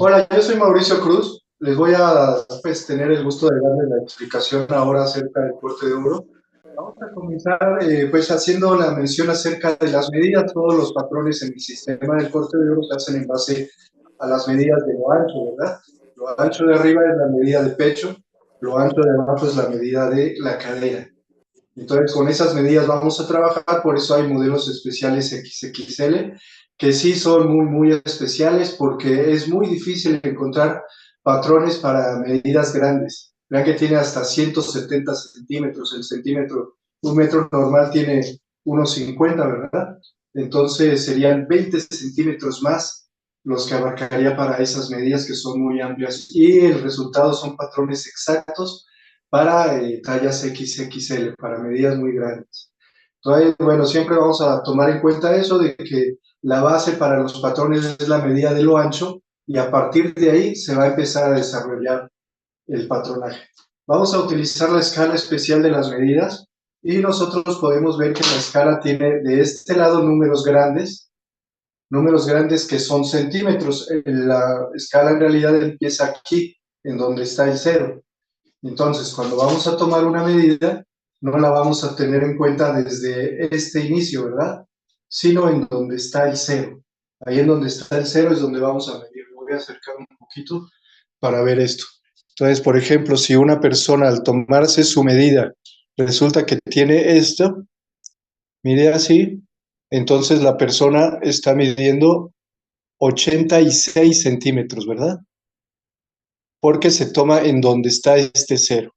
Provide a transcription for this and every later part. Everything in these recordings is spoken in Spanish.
Hola, yo soy Mauricio Cruz. Les voy a tener el gusto de darles la explicación ahora acerca del corte de oro. Vamos a comenzar haciendo la mención acerca de las medidas. Todos los patrones en el sistema del corte de oro se hacen en base a las medidas de lo ancho, ¿verdad? Lo ancho de arriba es la medida de pecho, lo ancho de abajo es la medida de la cadera. Entonces, con esas medidas vamos a trabajar, por eso hay modelos especiales XXL, que sí son muy especiales porque es muy difícil encontrar patrones para medidas grandes. Vean que tiene hasta 170 centímetros, el centímetro, un metro normal tiene unos 50, ¿verdad? Entonces serían 20 centímetros más los que abarcaría para esas medidas que son muy amplias y el resultado son patrones exactos para tallas XXL, para medidas muy grandes. Entonces, bueno, siempre vamos a tomar en cuenta eso de que la base para los patrones es la medida de lo ancho y a partir de ahí se va a empezar a desarrollar el patronaje. Vamos a utilizar la escala especial de las medidas y nosotros podemos ver que la escala tiene de este lado números grandes que son centímetros. La escala en realidad empieza aquí, en donde está el cero. Entonces, cuando vamos a tomar una medida, no la vamos a tener en cuenta desde este inicio, ¿verdad? Sino en donde está el cero. Ahí en donde está el cero es donde vamos a medir. Me voy a acercar un poquito para ver esto. Entonces, por ejemplo, si una persona al tomarse su medida resulta que tiene esto, mide así, entonces la persona está midiendo 86 centímetros, ¿verdad? Porque se toma en donde está este cero.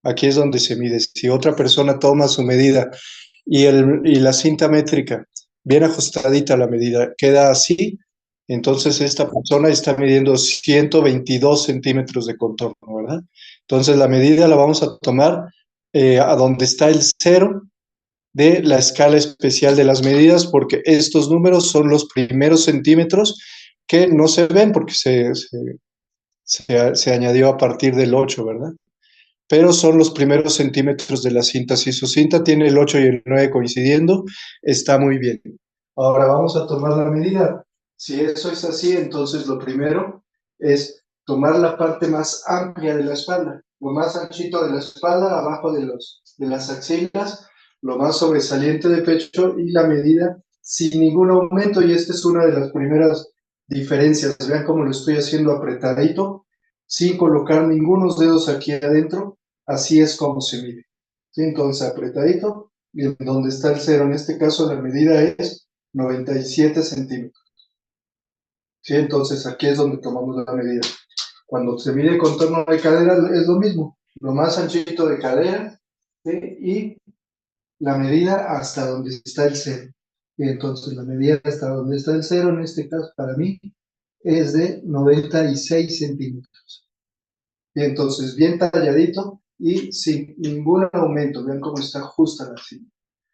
Aquí es donde se mide. Si otra persona toma su medida y la cinta métrica bien ajustadita a la medida queda así, entonces esta persona está midiendo 122 centímetros de contorno, ¿verdad? Entonces la medida la vamos a tomar a donde está el cero de la escala especial de las medidas, porque estos números son los primeros centímetros que no se ven porque se añadió a partir del 8, ¿verdad? Pero son los primeros centímetros de la cinta. Si su cinta tiene el 8 y el 9 coincidiendo, está muy bien. Ahora vamos a tomar la medida. Si eso es así, entonces lo primero es tomar la parte más amplia de la espalda, lo más anchito de la espalda, abajo de las axilas, lo más sobresaliente de pecho y la medida sin ningún aumento. Y esta es una de las primeras diferencias. Vean cómo lo estoy haciendo apretadito, sin colocar ningunos dedos aquí adentro. Así es como se mide. ¿Sí? Entonces, apretadito, y en donde está el cero, en este caso la medida es 97 centímetros. ¿Sí? Entonces, aquí es donde tomamos la medida. Cuando se mide contorno de cadera es lo mismo, lo más anchito de cadera, ¿sí? Y la medida hasta donde está el cero. Y entonces la medida hasta donde está el cero, en este caso para mí, es de 96 centímetros. Y entonces bien talladito y sin ningún aumento. Vean cómo está justa la cinta.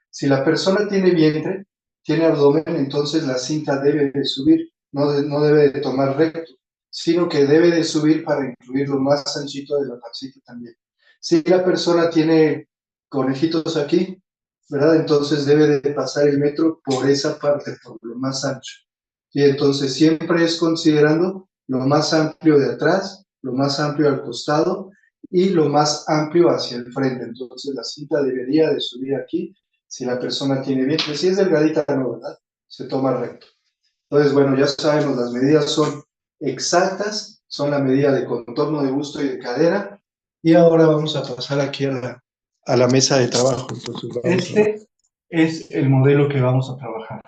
Si la persona tiene vientre, tiene abdomen, entonces la cinta debe de subir, no debe de tomar recto, sino que debe de subir para incluir lo más anchito de la pancita también. Si la persona tiene conejitos aquí, ¿verdad? Entonces debe de pasar el metro por esa parte, por lo más ancho. Y entonces siempre es considerando lo más amplio de atrás, lo más amplio al costado y lo más amplio hacia el frente. Entonces la cinta debería de subir aquí si la persona tiene vientre. Si es delgadita, no, ¿verdad? Se toma recto. Entonces, bueno, ya sabemos, las medidas son exactas, son la medida de contorno de busto y de cadera. Y ahora vamos a pasar aquí a la mesa de trabajo. Entonces, este es el modelo que vamos a trabajar.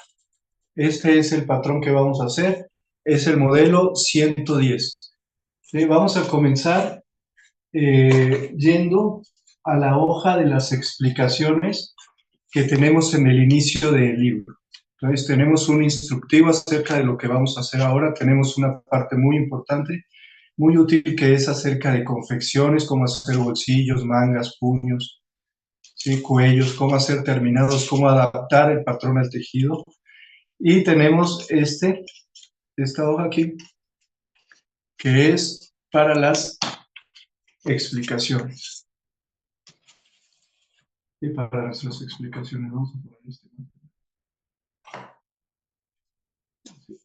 Este es el patrón que vamos a hacer. Es el modelo 110. ¿Sí? Vamos a comenzar yendo a la hoja de las explicaciones que tenemos en el inicio del libro. Entonces tenemos un instructivo acerca de lo que vamos a hacer ahora, tenemos una parte muy importante, muy útil, que es acerca de confecciones, cómo hacer bolsillos, mangas, puños, ¿sí? Cuellos, cómo hacer terminados, cómo adaptar el patrón al tejido. Y tenemos esta hoja aquí, que es para las explicaciones. Y para nuestras explicaciones vamos a poner este.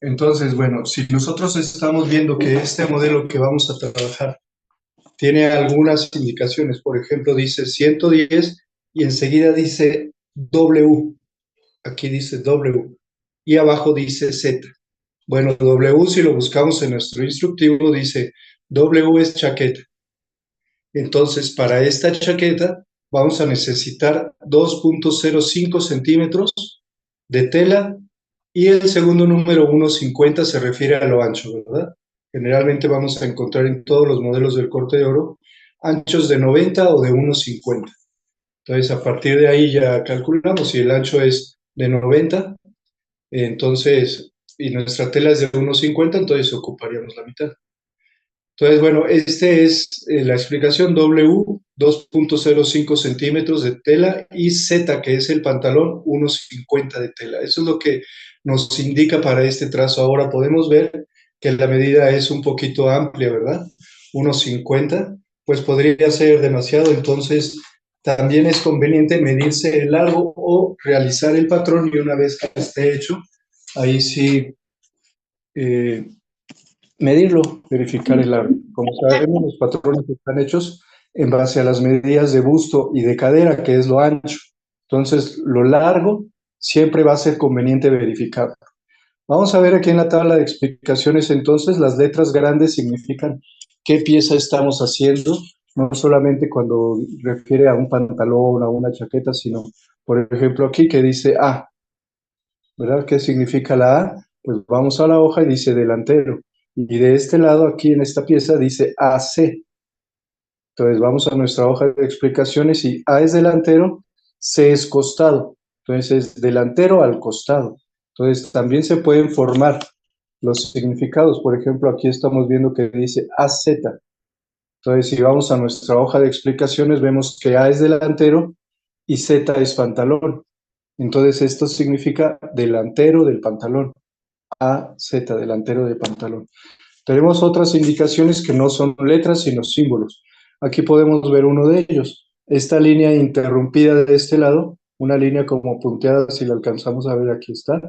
Entonces, bueno, si nosotros estamos viendo que este modelo que vamos a trabajar tiene algunas indicaciones, por ejemplo, dice 110 y enseguida dice W, aquí dice W y abajo dice Z. Bueno, W si lo buscamos en nuestro instructivo dice W es chaqueta. Entonces, para esta chaqueta vamos a necesitar 2,05 centímetros de tela y el segundo número 1,50 se refiere a lo ancho, ¿verdad? Generalmente vamos a encontrar en todos los modelos del corte de oro anchos de 90 o de 1,50. Entonces, a partir de ahí ya calculamos si el ancho es de 90, entonces, y nuestra tela es de 1,50, entonces ocuparíamos la mitad. Entonces, bueno, este es la explicación W, 2,05 centímetros de tela y Z, que es el pantalón, 1,50 de tela. Eso es lo que nos indica para este trazo. Ahora podemos ver que la medida es un poquito amplia, ¿verdad? 1,50, pues podría ser demasiado, entonces también es conveniente medirse el largo o realizar el patrón y una vez que esté hecho, ahí sí eh, medirlo, verificar el largo. Como sabemos, los patrones están hechos en base a las medidas de busto y de cadera, que es lo ancho. Entonces, lo largo siempre va a ser conveniente verificar. Vamos a ver aquí en la tabla de explicaciones, entonces, las letras grandes significan qué pieza estamos haciendo, no solamente cuando refiere a un pantalón, a una chaqueta, sino, por ejemplo, aquí que dice A, ¿verdad? ¿Qué significa la A? Pues vamos a la hoja y dice delantero. Y de este lado, aquí en esta pieza, dice AC. Entonces vamos a nuestra hoja de explicaciones y A es delantero, C es costado. Entonces es delantero al costado. Entonces también se pueden formar los significados. Por ejemplo, aquí estamos viendo que dice AZ. Entonces si vamos a nuestra hoja de explicaciones, vemos que A es delantero y Z es pantalón. Entonces esto significa delantero del pantalón. A, Z, delantero de pantalón. Tenemos otras indicaciones que no son letras, sino símbolos. Aquí podemos ver uno de ellos. Esta línea interrumpida de este lado, una línea como punteada, si la alcanzamos a ver, aquí está.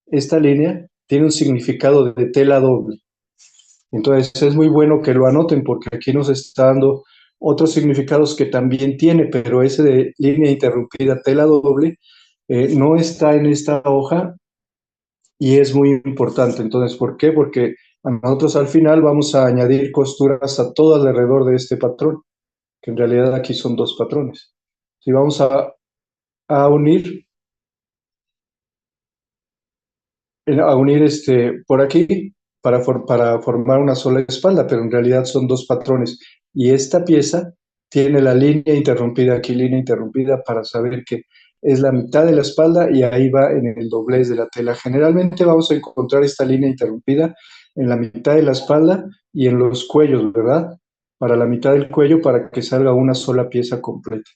Esta línea tiene un significado de tela doble. Entonces es muy bueno que lo anoten porque aquí nos está dando otros significados que también tiene, pero ese de línea interrumpida, tela doble, no está en esta hoja y es muy importante. Entonces, ¿por qué? Porque a nosotros al final vamos a añadir costuras a todo alrededor de este patrón, que en realidad aquí son dos patrones. Si vamos a unir, por aquí para formar una sola espalda, pero en realidad son dos patrones. Y esta pieza tiene la línea interrumpida aquí, línea interrumpida, para saber que es la mitad de la espalda y ahí va en el doblez de la tela. Generalmente vamos a encontrar esta línea interrumpida en la mitad de la espalda y en los cuellos, ¿verdad? Para la mitad del cuello para que salga una sola pieza completa.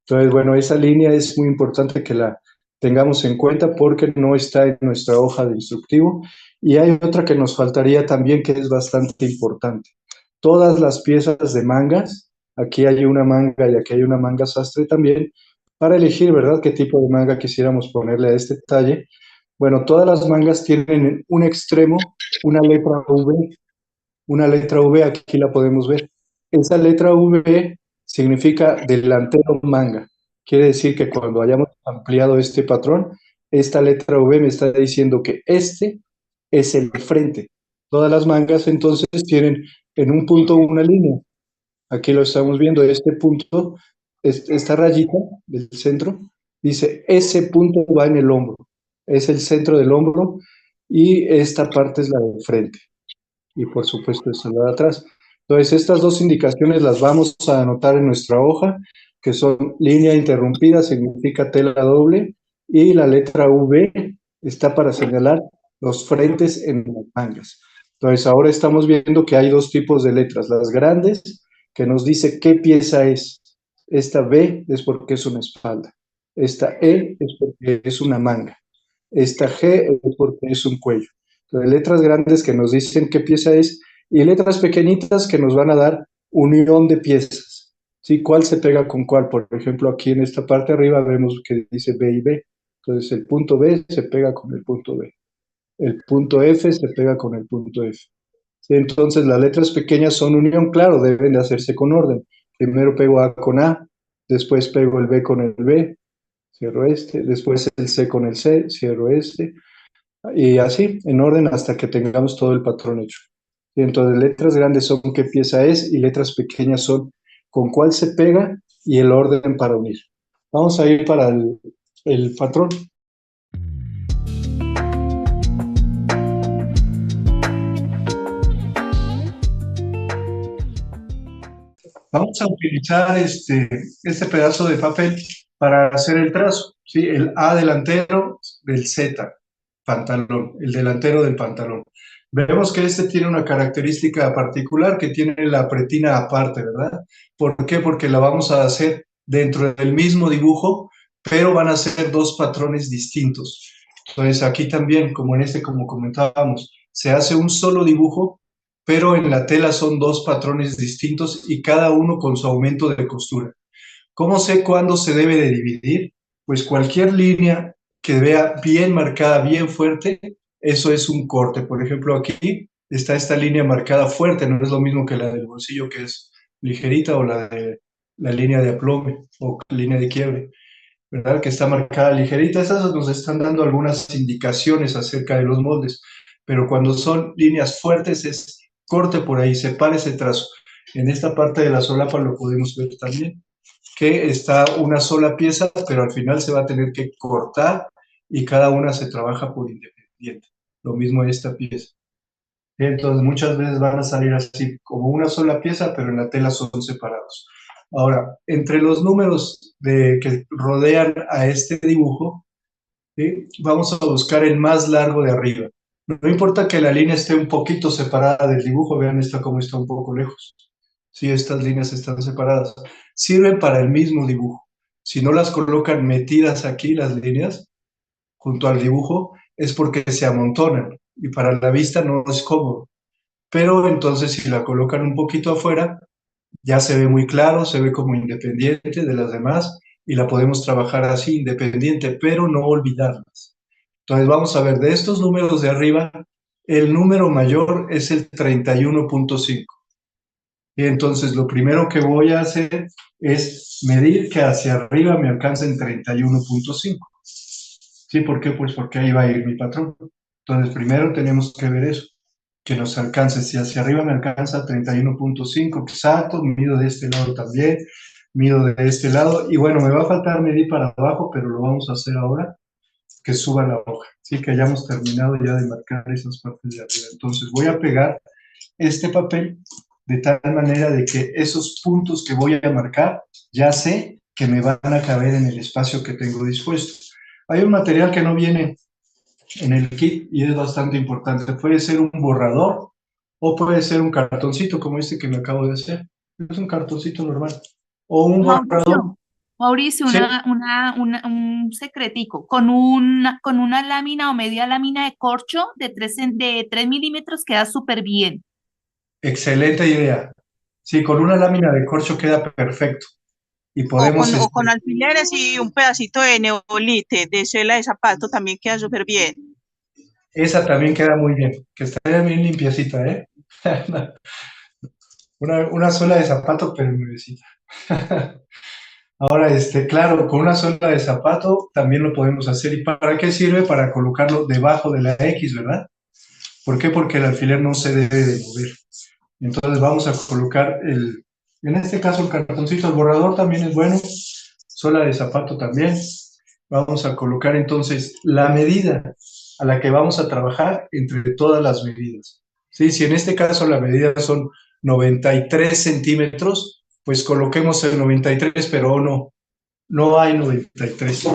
Entonces, bueno, esa línea es muy importante que la tengamos en cuenta porque no está en nuestra hoja de instructivo. Y hay otra que nos faltaría también que es bastante importante. Todas las piezas de mangas, aquí hay una manga y aquí hay una manga sastre también, para elegir, ¿verdad?, qué tipo de manga quisiéramos ponerle a este talle. Bueno, todas las mangas tienen en un extremo una letra V, una letra V, aquí la podemos ver. Esa letra V significa delantero manga. Quiere decir que cuando hayamos ampliado este patrón, esta letra V me está diciendo que este es el frente. Todas las mangas entonces tienen en un punto una línea. Aquí lo estamos viendo, este punto, esta rayita del centro, dice, ese punto va en el hombro. Es el centro del hombro y esta parte es la del frente y por supuesto el celular atrás. Entonces, estas dos indicaciones las vamos a anotar en nuestra hoja, que son línea interrumpida, significa tela doble, y la letra V está para señalar los frentes en las mangas. Entonces, ahora estamos viendo que hay dos tipos de letras, las grandes, que nos dice qué pieza es. Esta B es porque es una espalda. Esta E es porque es una manga. Esta G es porque es un cuello. Entonces, letras grandes que nos dicen qué pieza es y letras pequeñitas que nos van a dar unión de piezas. ¿Sí? ¿Cuál se pega con cuál? Por ejemplo, aquí en esta parte arriba vemos que dice B y B. Entonces, el punto B se pega con el punto B. el punto F se pega con el punto F. Sí, entonces las letras pequeñas son unión, claro, deben de hacerse con orden. Primero pego A con A, después pego el B con el B, cierro este, después el C con el C, cierro este, y así, en orden hasta que tengamos todo el patrón hecho. Y entonces letras grandes son qué pieza es y letras pequeñas son con cuál se pega y el orden para unir. Vamos a ir para el patrón. Vamos a utilizar este pedazo de papel para hacer el trazo, ¿sí? El A delantero del Z, pantalón, el delantero del pantalón. Vemos que este tiene una característica particular que tiene la pretina aparte, ¿verdad? ¿Por qué? Porque la vamos a hacer dentro del mismo dibujo, pero van a ser dos patrones distintos. Entonces aquí también, como en este, como comentábamos, se hace un solo dibujo, pero en la tela son dos patrones distintos y cada uno con su aumento de costura. ¿Cómo sé cuándo se debe de dividir? Pues cualquier línea que vea bien marcada, bien fuerte, eso es un corte. Por ejemplo, aquí está esta línea marcada fuerte, no es lo mismo que la del bolsillo que es ligerita o la de la línea de aplome o línea de quiebre, ¿verdad? Que está marcada ligerita. Esas nos están dando algunas indicaciones acerca de los moldes, pero cuando son líneas fuertes es corte por ahí, separe ese trazo. En esta parte de la solapa lo podemos ver también, que está una sola pieza, pero al final se va a tener que cortar y cada una se trabaja por independiente. Lo mismo esta pieza. Entonces muchas veces van a salir así como una sola pieza, pero en la tela son separados. Ahora, entre los números que rodean a este dibujo, ¿sí? Vamos a buscar el más largo de arriba. No importa que la línea esté un poquito separada del dibujo, vean esta como está un poco lejos. Sí, estas líneas están separadas. Sirven para el mismo dibujo. Si no las colocan metidas aquí, las líneas, junto al dibujo, es porque se amontonan y para la vista no es cómodo. Pero entonces si la colocan un poquito afuera, ya se ve muy claro, se ve como independiente de las demás y la podemos trabajar así, independiente, pero no olvidarlas. Entonces vamos a ver, de estos números de arriba, el número mayor es el 31.5. Y entonces lo primero que voy a hacer es medir que hacia arriba me alcancen 31.5. ¿Sí? ¿Por qué? Pues porque ahí va a ir mi patrón. Entonces primero tenemos que ver eso, que nos alcance. Si hacia arriba me alcanza 31.5, exacto, mido de este lado también, mido de este lado. Y bueno, me va a faltar medir para abajo, pero lo vamos a hacer ahora, que suba la hoja. Sí, que hayamos terminado ya de marcar esas partes de arriba. Entonces voy a pegar este papel de tal manera de que esos puntos que voy a marcar ya sé que me van a caber en el espacio que tengo dispuesto. Hay un material que no viene en el kit y es bastante importante. Puede ser un borrador o puede ser un cartoncito como este que me acabo de hacer. Es un cartoncito normal. O un borrador. Mauricio, Mauricio, Sí, un secretico, con una lámina o media lámina de corcho de 3 milímetros queda súper bien. excelente idea. Sí, con una lámina de corcho queda perfecto. Y podemos, O con alfileres y un pedacito de neolite, de suela de zapato, también queda súper bien. esa también queda muy bien, que está bien limpiecita, ¿eh? Una suela de zapato, pero nuevecita. Ahora, claro, con una suela de zapato también lo podemos hacer. ¿Y para qué sirve? Para colocarlo debajo de la X, ¿verdad? ¿Por qué? Porque el alfiler no se debe de mover. Entonces vamos a colocar en este caso el cartoncito, el borrador también es bueno, suela de zapato también. Vamos a colocar entonces la medida a la que vamos a trabajar entre todas las medidas. ¿Sí? Si en este caso la medida son 93 centímetros, pues coloquemos el 93, pero no, no hay 93.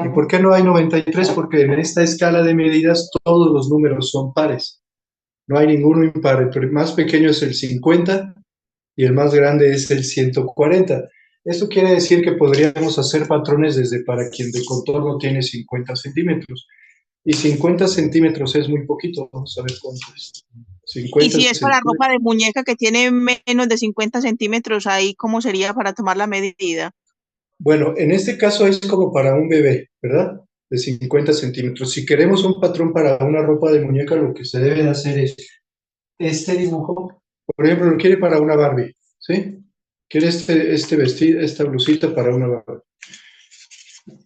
¿Y por qué no hay 93? Porque en esta escala de medidas todos los números son pares. No hay ninguno impar. El más pequeño es el 50 y el más grande es el 140. Esto quiere decir que podríamos hacer patrones desde para quien de contorno tiene 50 centímetros. Y 50 centímetros es muy poquito. Vamos a ver cuánto es. Y 50 si es para centímetros. ropa de muñeca que tiene menos de 50 centímetros, ahí cómo sería para tomar la medida. Bueno, en este caso es como para un bebé, ¿verdad? de 50 centímetros. Si queremos un patrón para una ropa de muñeca, lo que se debe de hacer es este dibujo, por ejemplo, lo quiere para una Barbie, ¿sí? Quiere este vestido, esta blusita para una Barbie,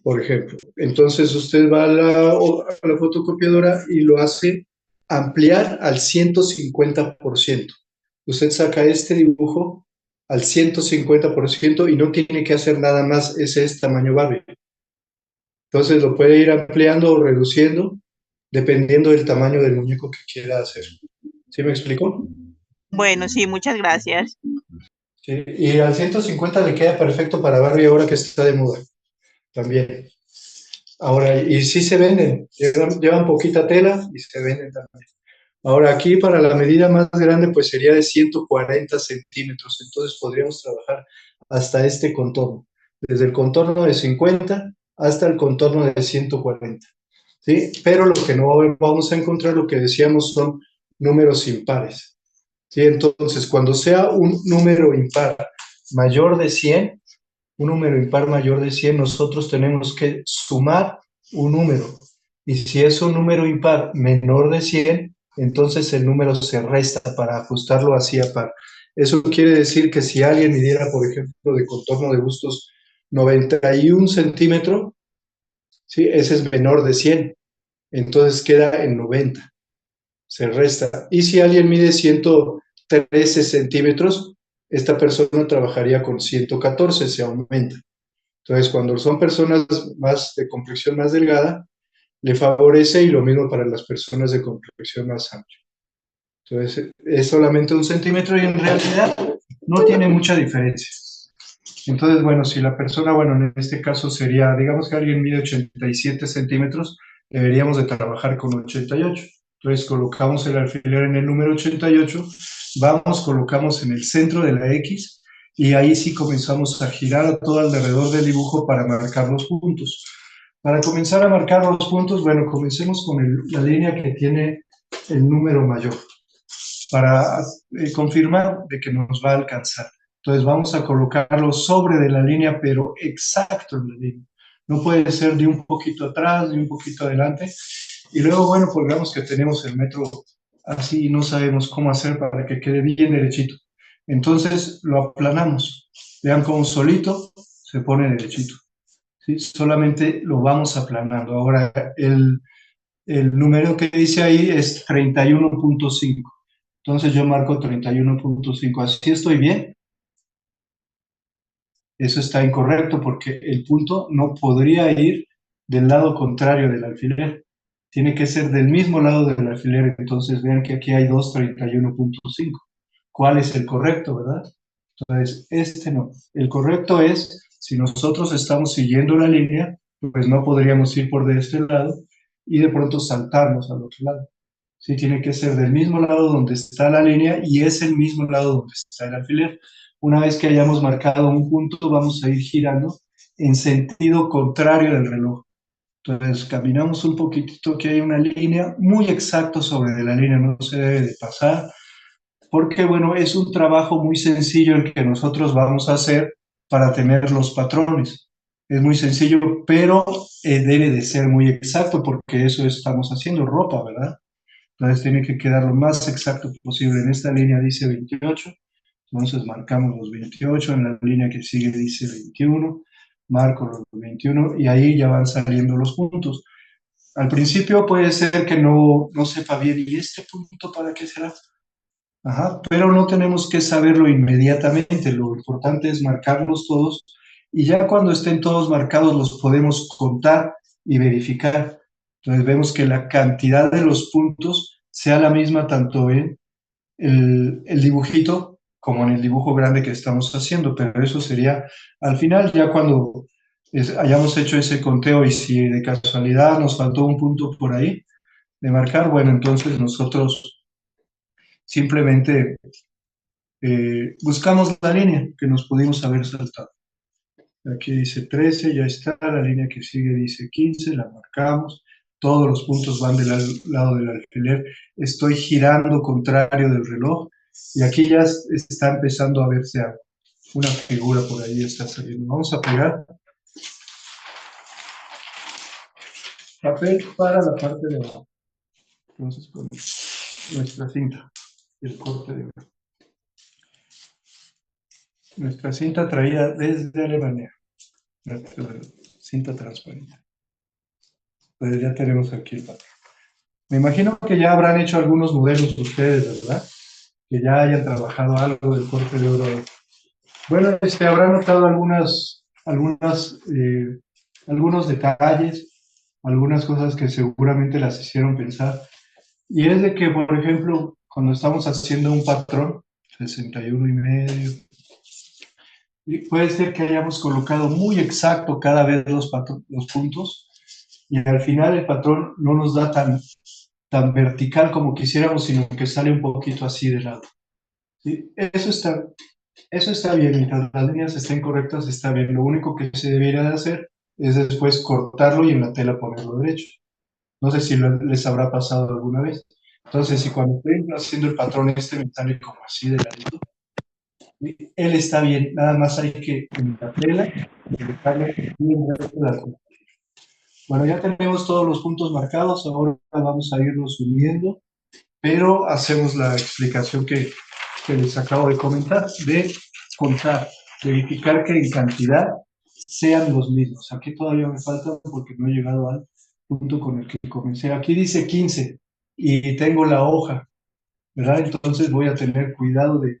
por ejemplo. Entonces usted va a la fotocopiadora y lo hace ampliar al 150%. Usted saca este dibujo al 150% y no tiene que hacer nada más, ese es tamaño Barbie. Entonces lo puede ir ampliando o reduciendo dependiendo del tamaño del muñeco que quiera hacer. ¿Sí me explico? Bueno, sí, muchas gracias. Sí, y al 150 le queda perfecto para Barbie ahora que está de moda también. Ahora, y sí se venden, llevan poquita tela y se venden también. Ahora aquí para la medida más grande pues sería de 140 centímetros, entonces podríamos trabajar hasta este contorno, desde el contorno de 50 hasta el contorno de 140, ¿sí? Pero lo que no vamos a encontrar, lo que decíamos, son números impares, ¿sí? Entonces, cuando sea un número impar mayor de 100, un número impar mayor de 100, nosotros tenemos que sumar un número. Y si es un número impar menor de 100, entonces el número se resta para ajustarlo así a par. Eso quiere decir que si alguien midiera, por ejemplo, de contorno de bustos 91 centímetros, ¿sí? Ese es menor de 100, entonces queda en 90, se resta. Y si alguien mide 113 centímetros, esta persona trabajaría con 114, se aumenta. Entonces, cuando son personas más de complexión más delgada, le favorece y lo mismo para las personas de complexión más amplia. Entonces, es solamente 1 centímetro y en realidad no tiene mucha diferencia. Entonces, bueno, si la persona, bueno, en este caso sería, digamos que alguien mide 87 centímetros, deberíamos de trabajar con 88. Entonces, colocamos el alfiler en el número 88, vamos, colocamos en el centro de la X y ahí sí comenzamos a girar a todo alrededor del dibujo para marcar los puntos. Para comenzar a marcar los puntos, bueno, comencemos con la línea que tiene el número mayor para confirmar de que nos va a alcanzar. Entonces vamos a colocarlo sobre de la línea, pero exacto en la línea. No puede ser de un poquito atrás, de un poquito adelante. Y luego, bueno, pues digamos que tenemos el metro así y no sabemos cómo hacer para que quede bien derechito. Entonces lo aplanamos. Vean cómo solito se pone derechito. ¿Sí? Solamente lo vamos aplanando. Ahora, el número que dice ahí es 31.5. Entonces yo marco 31.5. ¿Así estoy bien? Eso está incorrecto porque el punto no podría ir del lado contrario del alfiler. Tiene que ser del mismo lado del alfiler. Entonces vean que aquí hay 2:31.5. ¿Cuál es el correcto, verdad? Entonces, este no. El correcto es, si nosotros estamos siguiendo la línea, pues no podríamos ir por de este lado y de pronto saltarnos al otro lado. Sí, tiene que ser del mismo lado donde está la línea y es el mismo lado donde está el alfiler. Una vez que hayamos marcado un punto, vamos a ir girando en sentido contrario del reloj. Entonces, caminamos un poquitito, que hay una línea muy exacta sobre la línea, no se debe de pasar, porque, bueno, es un trabajo muy sencillo el que nosotros vamos a hacer para tener los patrones. Es muy sencillo, pero debe de ser muy exacto, porque eso estamos haciendo ropa, ¿verdad? Entonces tiene que quedar lo más exacto posible. En esta línea dice 28, entonces marcamos los 28, en la línea que sigue dice 21, marco los 21 y ahí ya van saliendo los puntos. Al principio puede ser que no sepa bien, ¿y este punto para qué será? Ajá, pero no tenemos que saberlo inmediatamente, lo importante es marcarlos todos y ya cuando estén todos marcados los podemos contar y verificar. Entonces vemos que la cantidad de los puntos sea la misma tanto en el dibujito como en el dibujo grande que estamos haciendo, pero eso sería al final, ya cuando hayamos hecho ese conteo y si de casualidad nos faltó un punto por ahí de marcar, bueno, entonces nosotros simplemente buscamos la línea que nos pudimos haber saltado. Aquí dice 13, ya está, la línea que sigue dice 15, la marcamos, todos los puntos van del lado del alfiler, estoy girando contrario del reloj y aquí ya está empezando a verse una figura por ahí está saliendo. Vamos a pegar. papel para la parte de abajo. Entonces, con nuestra cinta, el corte de abajo. Nuestra cinta traída desde Alemania, nuestra cinta transparente. Pues ya tenemos aquí el patrón. Me imagino que ya habrán hecho algunos modelos ustedes, ¿verdad? Que ya hayan trabajado algo del corte de oro. Bueno, habrán notado algunos detalles, algunas cosas que seguramente las hicieron pensar. Y es de que, por ejemplo, cuando estamos haciendo un patrón, 61,5, y puede ser que hayamos colocado muy exacto cada vez los puntos, y al final el patrón no nos da tan vertical como quisiéramos, sino que sale un poquito así de lado. ¿Sí? Eso está bien, mientras las líneas estén correctas, está bien. Lo único que se debería de hacer es después cortarlo y en la tela ponerlo derecho. No sé si les habrá pasado alguna vez. Entonces, si cuando estoy haciendo el patrón me sale como así de ladito, él está bien, nada más hay que en la tela dejarle bien recto la tela. Bueno, ya tenemos todos los puntos marcados, ahora vamos a irlos uniendo, pero hacemos la explicación que les acabo de comentar, de contar, verificar que en cantidad sean los mismos. Aquí todavía me falta porque no he llegado al punto con el que comencé. Aquí dice 15 y tengo la hoja, ¿verdad? Entonces voy a tener cuidado de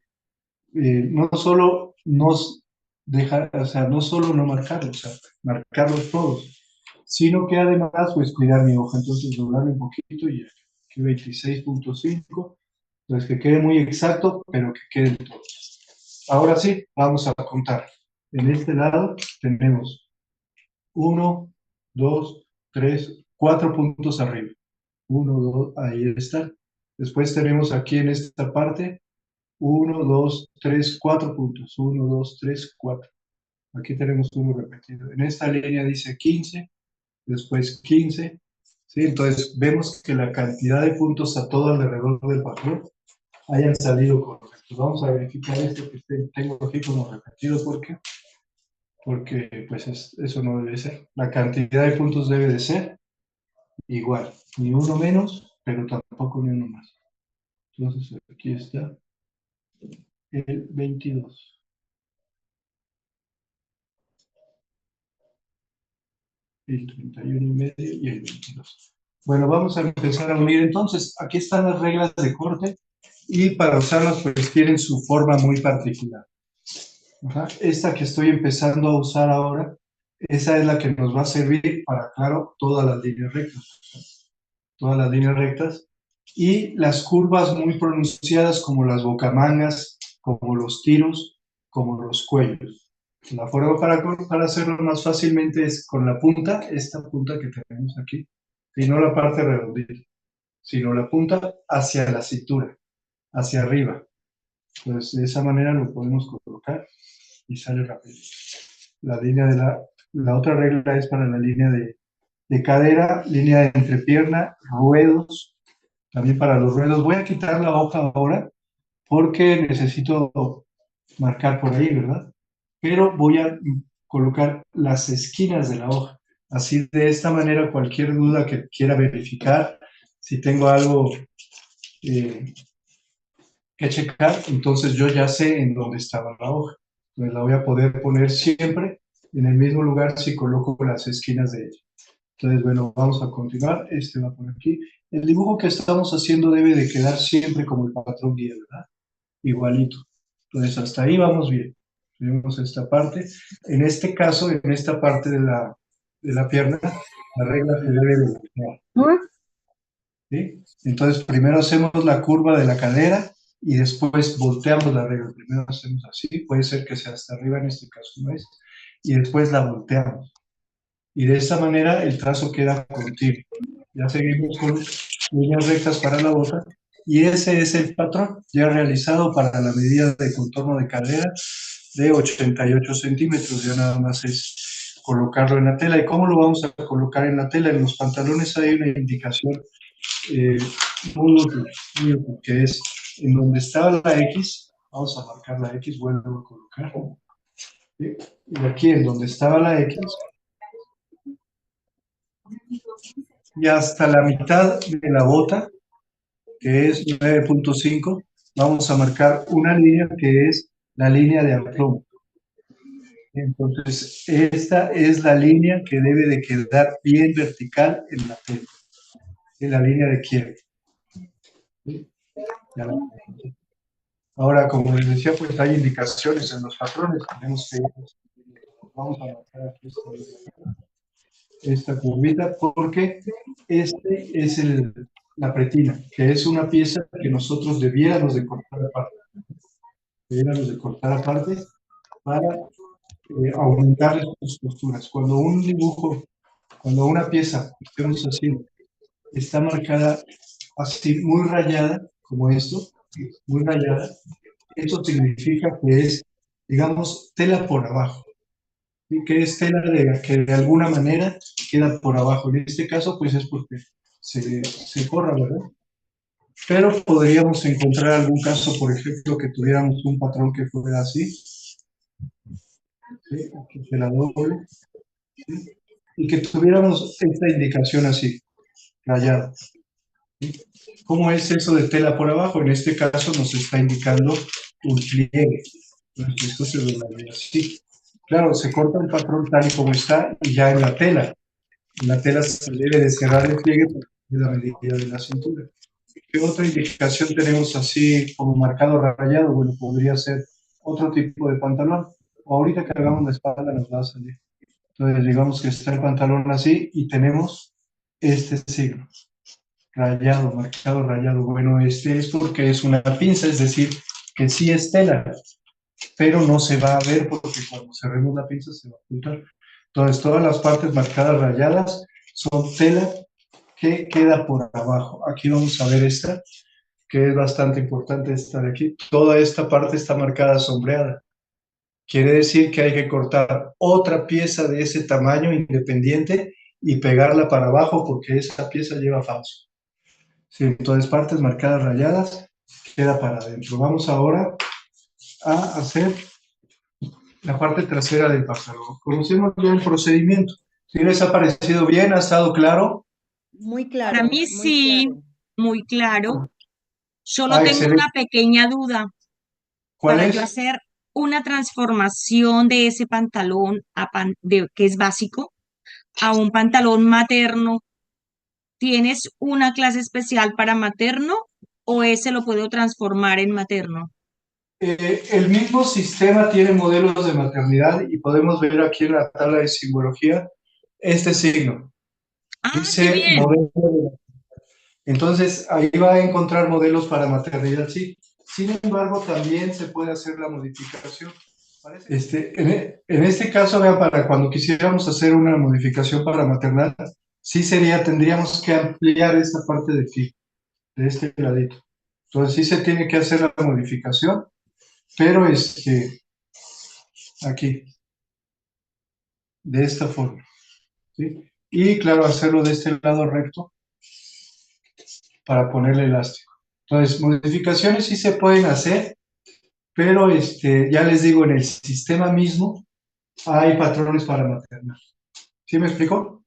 no solo dejar, o sea, no solo no marcarlos, o sea, marcarlos todos, sino que además, pues cuidar mi hoja. Entonces doblarle un poquito y aquí 26,5, entonces que quede muy exacto, pero que queden todos. Ahora sí, vamos a contar. En este lado tenemos 1, 2, 3, 4 puntos arriba. 1, 2, ahí está. Después tenemos aquí en esta parte 1, 2, 3, 4 puntos. 1, 2, 3, 4. Aquí tenemos uno repetido. En esta línea dice 15, después 15. ¿Sí? Entonces vemos que la cantidad de puntos a todo alrededor del patrón hayan salido correctos. Vamos a verificar esto que tengo aquí como repetido porque pues eso no debe ser. La cantidad de puntos debe de ser igual, ni uno menos, pero tampoco ni uno más. Entonces aquí está el 22. El 31,5 y el 22. Bueno, vamos a empezar a unir entonces. Aquí están las reglas de corte y para usarlas pues tienen su forma muy particular. Ajá. Esta que estoy empezando a usar ahora, esa es la que nos va a servir para, claro, todas las líneas rectas. Todas las líneas rectas. Y las curvas muy pronunciadas como las bocamangas, como los tiros, como los cuellos. La forma para hacerlo más fácilmente es con la punta, esta punta que tenemos aquí, y no la parte redondita, sino la punta hacia la cintura, hacia arriba. Entonces, de esa manera lo podemos colocar y sale rápido. La línea de la otra regla es para la línea de cadera, línea de entrepierna, ruedos, también para los ruedos. Voy a quitar la hoja ahora porque necesito marcar por ahí, ¿verdad? Pero voy a colocar las esquinas de la hoja. Así de esta manera, cualquier duda que quiera verificar, si tengo algo que checar, entonces yo ya sé en dónde estaba la hoja. Entonces la voy a poder poner siempre en el mismo lugar si coloco las esquinas de ella. Entonces, bueno, vamos a continuar. Este va por aquí. El dibujo que estamos haciendo debe de quedar siempre como el patrón guía, ¿verdad? Igualito. Entonces, hasta ahí vamos bien. Tenemos esta parte. En este caso, en esta parte de la pierna, la regla se debe de voltear. ¿Sí? Entonces, primero hacemos la curva de la cadera y después volteamos la regla. Primero hacemos así, puede ser que sea hasta arriba, en este caso no es, y después la volteamos. Y de esa manera el trazo queda continuo. Ya seguimos con líneas rectas para la bota. Y ese es el patrón ya realizado para la medida de contorno de cadera de 88 centímetros. Ya nada más es colocarlo en la tela. ¿Y cómo lo vamos a colocar en la tela? En los pantalones hay una indicación muy útil, que es en donde estaba la X. Vamos a marcar la X, vuelvo a colocar. ¿Sí? Y aquí en donde estaba la X, y hasta la mitad de la bota, que es 9.5, vamos a marcar una línea que es la línea de aplomo. Entonces, esta es la línea que debe de quedar bien vertical en la tela, en la línea de quiebre. ¿Sí? Ahora, como les decía, pues hay indicaciones en los patrones. Tenemos que vamos a marcar aquí esta curvita porque este es la pretina, que es una pieza que nosotros debiéramos de cortar aparte para aumentar las costuras. Cuando un dibujo, cuando una pieza, estemos haciendo, está marcada así, muy rayada, como esto, muy rayada, eso significa que es, digamos, tela por abajo, y que es tela que de alguna manera queda por abajo. En este caso, pues es porque se forra, ¿verdad? Pero podríamos encontrar algún caso, por ejemplo, que tuviéramos un patrón que fuera así, ¿sí? Aquí se la doble, ¿sí? Y que tuviéramos esta indicación así, rayada. ¿Sí? ¿Cómo es eso de tela por abajo? En este caso nos está indicando un pliegue. Entonces, esto se doblaría así. Claro, se corta el patrón tal y como está y ya en la tela se debe de cerrar el pliegue de la medida de la cintura. ¿Qué otra indicación tenemos así como marcado rayado? Bueno, podría ser otro tipo de pantalón. Ahorita que hagamos la espalda nos va a salir. Entonces, digamos que está el pantalón así y tenemos este signo, rayado, marcado rayado. Bueno, este es porque es una pinza, es decir, que sí es tela, pero no se va a ver porque cuando cerremos la pinza se va a ocultar. Entonces, todas las partes marcadas rayadas son tela que queda por abajo. Aquí vamos a ver esta, que es bastante importante esta de aquí. Toda esta parte está marcada sombreada. Quiere decir que hay que cortar otra pieza de ese tamaño independiente y pegarla para abajo porque esa pieza lleva falso. Sí, entonces partes marcadas rayadas queda para adentro. Vamos ahora a hacer la parte trasera del pantalón. Conocemos ya el procedimiento. ¿Sí les ha parecido bien? ¿Ha estado claro? Muy Para claro, mí muy sí, claro. muy claro. Solo Ah, tengo una excelente. pequeña duda. ¿Cuál Para yo es? hacer una transformación de ese pantalón que es básico a un pantalón materno, ¿tienes una clase especial para materno o ese lo puedo transformar en materno? El mismo sistema tiene modelos de maternidad y podemos ver aquí en la tabla de simbología este signo. Ah, qué Dice bien. modelo de... Entonces, ahí va a encontrar modelos para maternidad, sí. Sin embargo, también se puede hacer la modificación. En este caso, vean, para cuando quisiéramos hacer una modificación para maternal, sí tendríamos que ampliar esta parte de aquí, de este ladito. Entonces, sí se tiene que hacer la modificación, pero aquí, de esta forma, ¿sí? Y claro, hacerlo de este lado recto para ponerle elástico. Entonces, modificaciones sí se pueden hacer, pero ya les digo, en el sistema mismo hay patrones para maternal. ¿Sí me explico?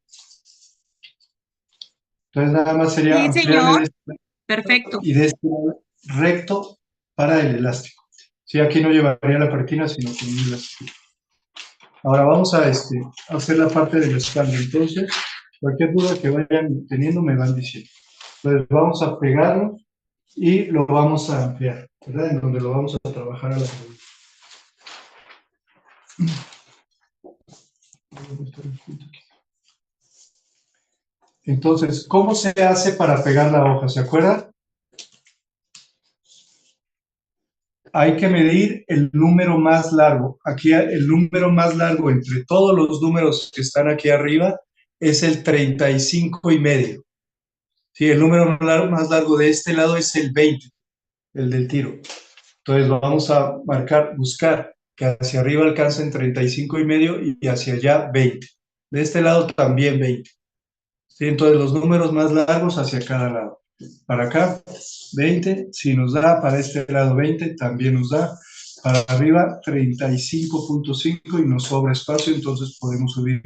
Entonces, nada más sería Sí, ampliarle señor. de este lado Perfecto. y de este lado recto para el elástico. Sí, aquí no llevaría la pretina, sino con un elástico. Ahora vamos a hacer la parte de la espalda. Entonces, cualquier duda que vayan teniendo me van diciendo. Entonces, vamos a pegarlo y lo vamos a ampliar, ¿verdad? En donde lo vamos a trabajar a la medida. Entonces, ¿cómo se hace para pegar la hoja? ¿Se acuerdan? Hay que medir el número más largo. Aquí el número más largo entre todos los números que están aquí arriba es el 35,5. Sí, el número más largo de este lado es el 20, el del tiro. Entonces vamos a buscar que hacia arriba alcancen 35,5 y hacia allá 20. De este lado también 20. ¿Sí? Entonces los números más largos hacia cada lado. Para acá 20, si nos da, para este lado 20, también nos da. Para arriba 35,5 y nos sobra espacio, entonces podemos subir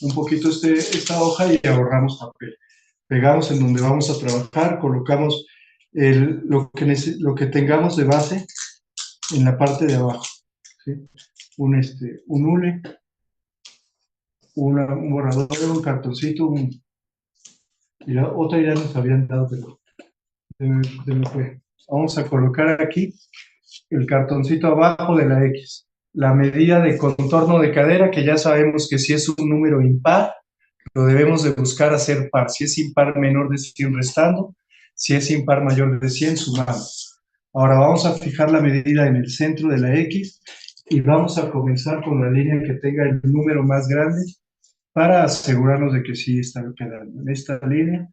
un poquito esta hoja y ahorramos papel. pegamos en donde vamos a trabajar, colocamos lo que tengamos de base en la parte de abajo, ¿sí? Un hule, un borrador, un cartoncito, y la otra ya nos habían dado, pero se me fue. Vamos a colocar aquí el cartoncito abajo de la X. La medida de contorno de cadera, que ya sabemos que si es un número impar, lo debemos de buscar hacer par. Si es impar menor de 100 restando, si es impar mayor de 100 sumando. Ahora vamos a fijar la medida en el centro de la X y vamos a comenzar con la línea que tenga el número más grande para asegurarnos de que sí está quedando. En esta línea,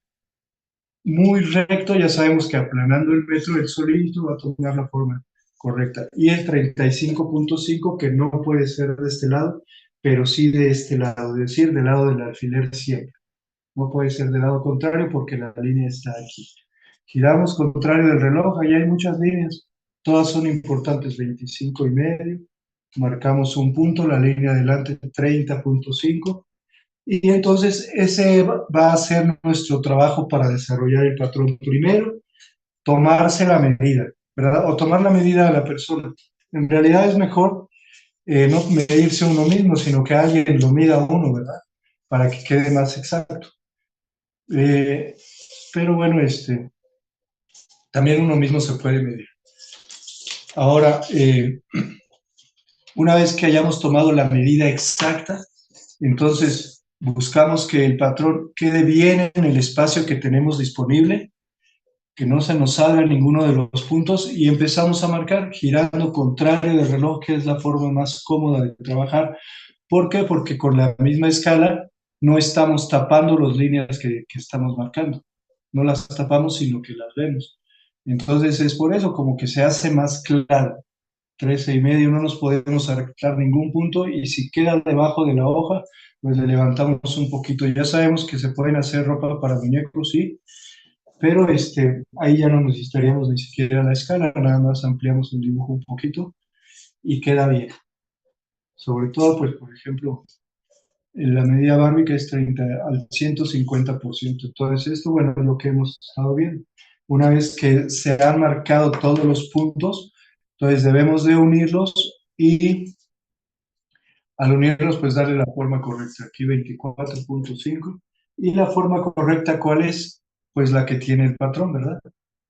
muy recto, ya sabemos que aplanando el metro, el solito va a tomar la forma correcta. Y el 35.5, que no puede ser de este lado, pero sí de este lado, es decir, del lado del alfiler siempre. No puede ser del lado contrario porque la línea está aquí. Giramos contrario del reloj, ahí hay muchas líneas, todas son importantes, 25,5. Marcamos un punto, la línea adelante 30.5. Y entonces ese va a ser nuestro trabajo para desarrollar el patrón. Primero, tomarse la medida, ¿verdad? O tomar la medida de la persona. En realidad es mejor no medirse uno mismo, sino que alguien lo mida a uno, ¿verdad? Para que quede más exacto. Pero bueno, también uno mismo se puede medir. Ahora, una vez que hayamos tomado la medida exacta, entonces buscamos que el patrón quede bien en el espacio que tenemos disponible, que no se nos salga ninguno de los puntos y empezamos a marcar girando contrario del reloj, que es la forma más cómoda de trabajar. ¿Por qué? Porque con la misma escala no estamos tapando las líneas que estamos marcando. No las tapamos, sino que las vemos. Entonces es por eso como que se hace más claro. 13,5, no nos podemos arreglar ningún punto y si queda debajo de la hoja, pues le levantamos un poquito. Ya sabemos que se pueden hacer ropa para muñecos, sí, pero ahí ya no necesitaríamos ni siquiera la escala, nada más ampliamos el dibujo un poquito y queda bien. Sobre todo, pues, por ejemplo, en la medida Barbie, que es 30 al 150%. Entonces, esto, bueno, es lo que hemos estado viendo. Una vez que se han marcado todos los puntos, entonces debemos de unirlos y al unirlos, pues darle la forma correcta. Aquí 24.5. ¿Y la forma correcta cuál es? Pues la que tiene el patrón, ¿verdad?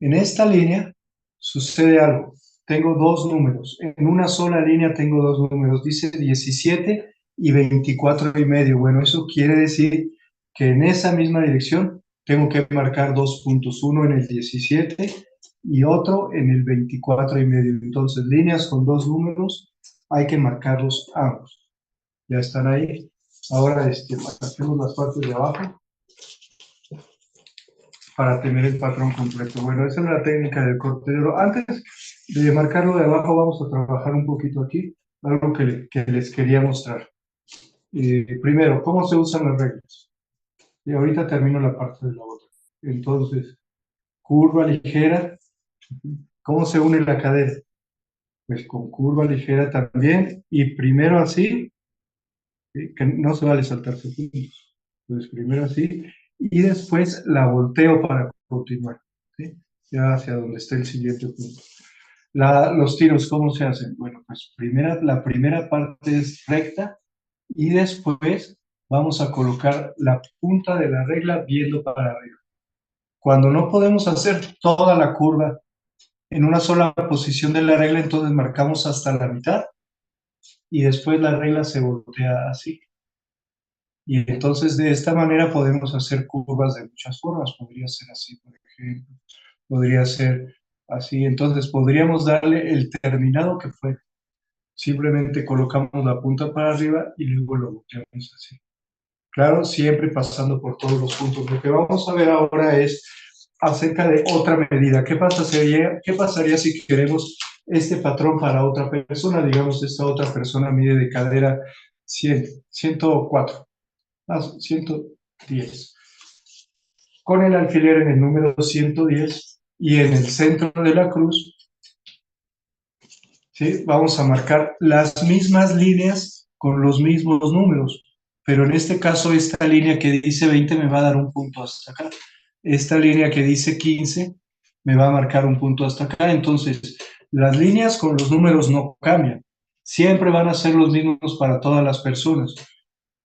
En esta línea sucede algo. Tengo dos números. En una sola línea tengo dos números. Dice 17 y 24,5. Bueno, eso quiere decir que en esa misma dirección tengo que marcar dos puntos. Uno en el 17 y otro en el 24,5. Entonces, líneas con dos números hay que marcarlos ambos. Ya están ahí. Ahora hacemos las partes de abajo para tener el patrón completo. Bueno, esa es la técnica del corte de oro. Antes de marcarlo de abajo, vamos a trabajar un poquito aquí, algo que les quería mostrar. Primero, ¿cómo se usan las reglas? Y ahorita termino la parte de la otra. Entonces, curva ligera. ¿Cómo se une la cadera? Pues con curva ligera también. Y primero así, ¿sí? Que no se vale saltarse puntos. Entonces, primero así, y después la volteo para continuar, ¿sí? Ya hacia donde esté el siguiente punto. Los tiros, ¿cómo se hacen? Bueno, pues la primera parte es recta y después vamos a colocar la punta de la regla viendo para arriba. Cuando no podemos hacer toda la curva en una sola posición de la regla, entonces marcamos hasta la mitad y después la regla se voltea así. Y entonces de esta manera podemos hacer curvas de muchas formas. Podría ser así, por ejemplo. Podría ser así. Entonces podríamos darle el terminado que fue. Simplemente colocamos la punta para arriba y luego lo volteamos así. Claro, siempre pasando por todos los puntos. Lo que vamos a ver ahora es acerca de otra medida. ¿Qué pasaría si queremos este patrón para otra persona? Digamos, esta otra persona mide de cadera 104. 110. Con el alfiler en el número 110 y en el centro de la cruz, ¿sí? Vamos a marcar las mismas líneas con los mismos números, pero en este caso esta línea que dice 20 me va a dar un punto hasta acá. esta línea que dice 15 me va a marcar un punto hasta acá. Entonces, las líneas con los números no cambian. Siempre van a ser los mismos para todas las personas.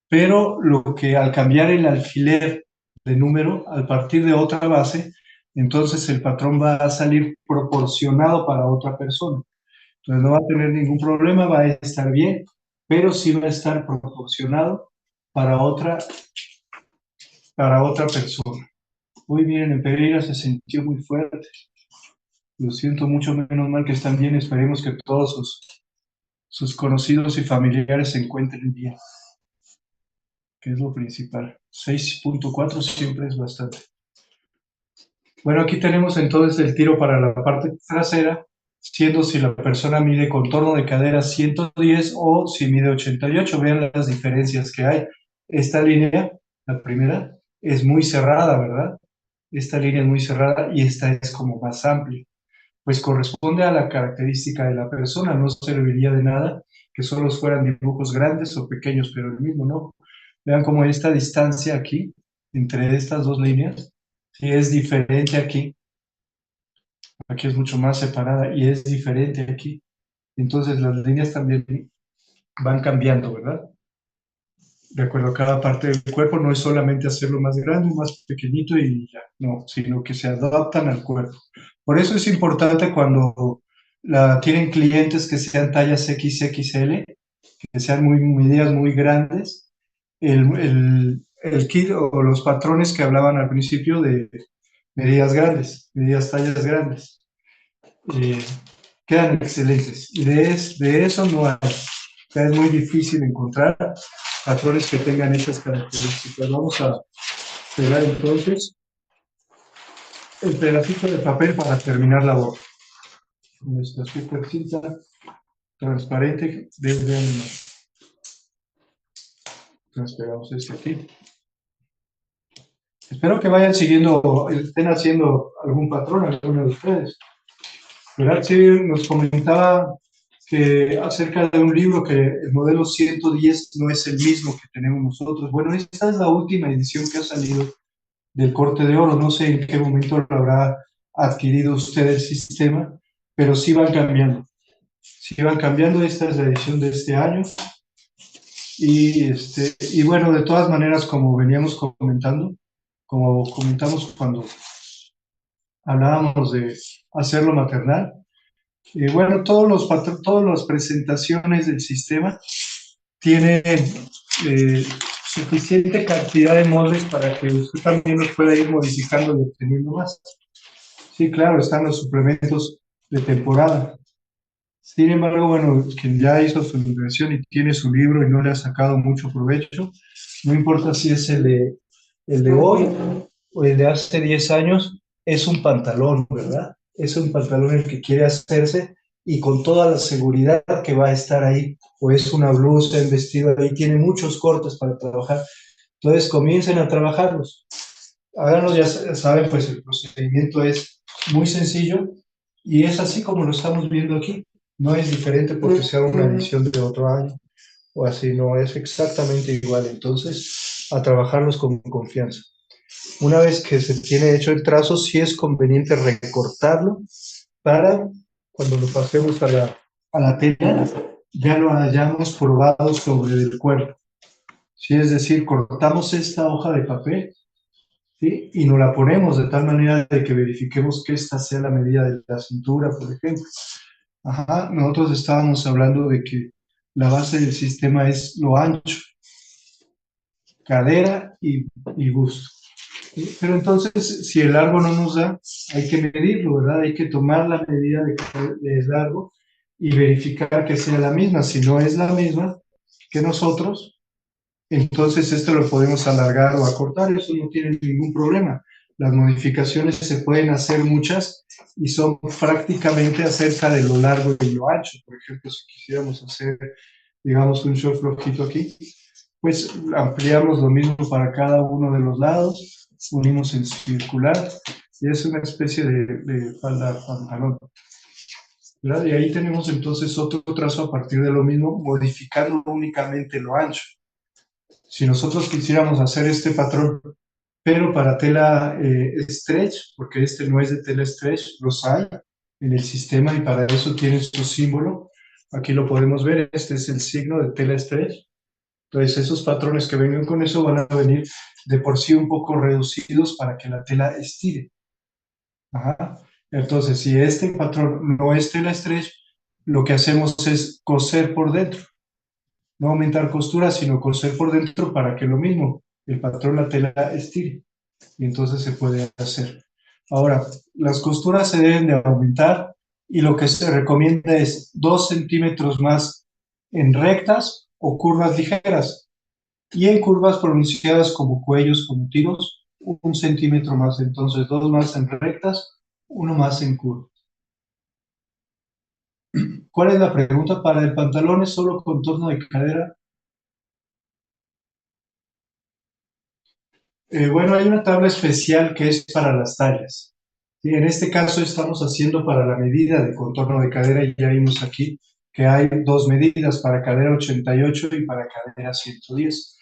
Pero lo que al cambiar el alfiler de número, al partir de otra base, entonces el patrón va a salir proporcionado para otra persona. Entonces no va a tener ningún problema, va a estar bien, pero sí va a estar proporcionado para otra persona. Muy bien, en Pereira se sintió muy fuerte. Lo siento mucho, menos mal que están bien. Esperemos que todos sus conocidos y familiares se encuentren bien, que es lo principal. 6.4 siempre es bastante. Bueno, aquí tenemos entonces el tiro para la parte trasera, siendo si la persona mide contorno de cadera 110 o si mide 88. Vean las diferencias que hay. Esta línea, la primera, es muy cerrada, ¿verdad? Esta línea es muy cerrada y esta es como más amplia. Pues corresponde a la característica de la persona, no serviría de nada que solo fueran dibujos grandes o pequeños, pero el mismo no. Vean cómo esta distancia aquí, entre estas dos líneas, sí es diferente aquí. Aquí es mucho más separada y es diferente aquí. Entonces las líneas también van cambiando, ¿verdad? De acuerdo a cada parte del cuerpo, no es solamente hacerlo más grande, más pequeñito y ya, no, sino que se adaptan al cuerpo. Por eso es importante cuando tienen clientes que sean tallas XXL, que sean medidas muy grandes, el kit o los patrones que hablaban al principio de medidas grandes, medidas tallas grandes, eh, quedan excelentes. Y de eso no hay. O sea, es muy difícil encontrar patrones que tengan esas características. Vamos a pegar entonces el pedacito de papel para terminar la boca. Nuestra super cinta transparente desde animal. Entonces pegamos este aquí. Espero que vayan siguiendo, estén haciendo algún patrón, alguno de ustedes. ¿Verdad? Sí, nos comentaba que acerca de un libro que el modelo 110 no es el mismo que tenemos nosotros. Bueno, esta es la última edición que ha salido del corte de oro. No sé en qué momento lo habrá adquirido usted el sistema, pero sí van cambiando. Sí van cambiando. Esta es la edición de este año. Y bueno, de todas maneras, como veníamos comentando, como comentamos cuando hablábamos de hacerlo maternal, bueno, todas las presentaciones del sistema tienen suficiente cantidad de moldes para que usted también los pueda ir modificando y obteniendo más. Sí, claro, están los suplementos de temporada. Sin embargo, bueno, quien ya hizo su inversión y tiene su libro y no le ha sacado mucho provecho, no importa si es el de hoy o el de hace 10 años, es un pantalón, ¿verdad? Es un pantalón el que quiere hacerse y con toda la seguridad que va a estar ahí, o es una blusa, el vestido ahí, tiene muchos cortes para trabajar. Entonces comiencen a trabajarlos. Háganlos, ya saben, pues el procedimiento es muy sencillo y es así como lo estamos viendo aquí. No es diferente porque sea una edición de otro año o así, no, es exactamente igual. Entonces, a trabajarlos con confianza. Una vez que se tiene hecho el trazo, sí es conveniente recortarlo para cuando lo pasemos a la tela, ya lo hayamos probado sobre el cuerpo. Sí, es decir, cortamos esta hoja de papel, ¿sí? Y nos la ponemos de tal manera de que verifiquemos que esta sea la medida de la cintura, por ejemplo. Ajá, nosotros estábamos hablando de que la base del sistema es lo ancho, cadera y busto. ¿Sí? Pero entonces, si el largo no nos da, hay que medirlo, ¿verdad? Hay que tomar la medida de largo y verificar que sea la misma. Si no es la misma que nosotros, entonces esto lo podemos alargar o acortar, eso no tiene ningún problema. Las modificaciones se pueden hacer muchas y son prácticamente acerca de lo largo y lo ancho. Por ejemplo, si quisiéramos hacer, digamos, un short flojito aquí, pues ampliamos lo mismo para cada uno de los lados, unimos en circular y es una especie de falda pantalón, ¿verdad? Y ahí tenemos entonces otro trazo a partir de lo mismo, modificando únicamente lo ancho. Si nosotros quisiéramos hacer este patrón, pero para tela stretch, porque este no es de tela stretch, los hay en el sistema y para eso tiene su símbolo. Aquí lo podemos ver, este es el signo de tela stretch. Entonces esos patrones que vengan con eso van a venir de por sí un poco reducidos para que la tela estire. Ajá. Entonces, si este patrón no es tela stretch, lo que hacemos es coser por dentro. No aumentar costura, sino coser por dentro para que lo mismo, el patrón, la tela estire. Y entonces se puede hacer. Ahora, las costuras se deben de aumentar y lo que se recomienda es 2 centímetros más en rectas o curvas ligeras. Y en curvas pronunciadas como cuellos, como tiros, 1 centímetro más. Entonces, 2 más en rectas, 1 más en curvas. ¿Cuál es la pregunta? ¿Para el pantalón es solo contorno de cadera? Bueno, hay una tabla especial que es para las tallas. Sí, en este caso estamos haciendo para la medida de contorno de cadera y ya vimos aquí que hay 2 medidas, para cadera 88 y para cadera 110.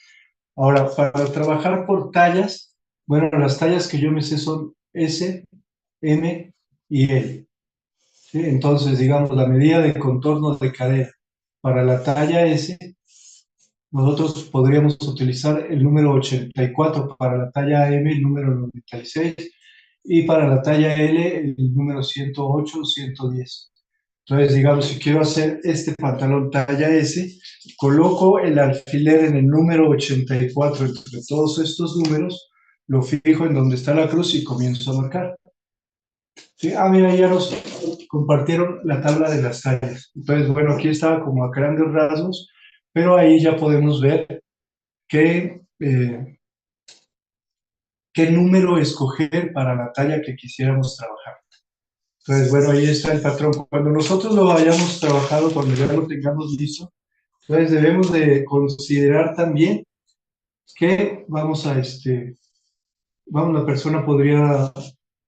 Ahora, para trabajar por tallas, bueno, las tallas que yo me sé son S, M y L. ¿Sí? Entonces, digamos, la medida de contorno de cadera para la talla S, nosotros podríamos utilizar el número 84, para la talla M el número 96 y para la talla L el número 108 o 110. Entonces, digamos, si quiero hacer este pantalón talla S, coloco el alfiler en el número 84 entre todos estos números, lo fijo en donde está la cruz y comienzo a marcar. ¿Sí? Ah, mira, ya nos compartieron la tabla de las tallas. Entonces, bueno, aquí estaba como a grandes rasgos, pero ahí ya podemos ver qué número escoger para la talla que quisiéramos trabajar. Entonces, bueno, ahí está el patrón. Cuando nosotros lo hayamos trabajado, cuando ya lo tengamos listo, entonces debemos de considerar también que la persona podría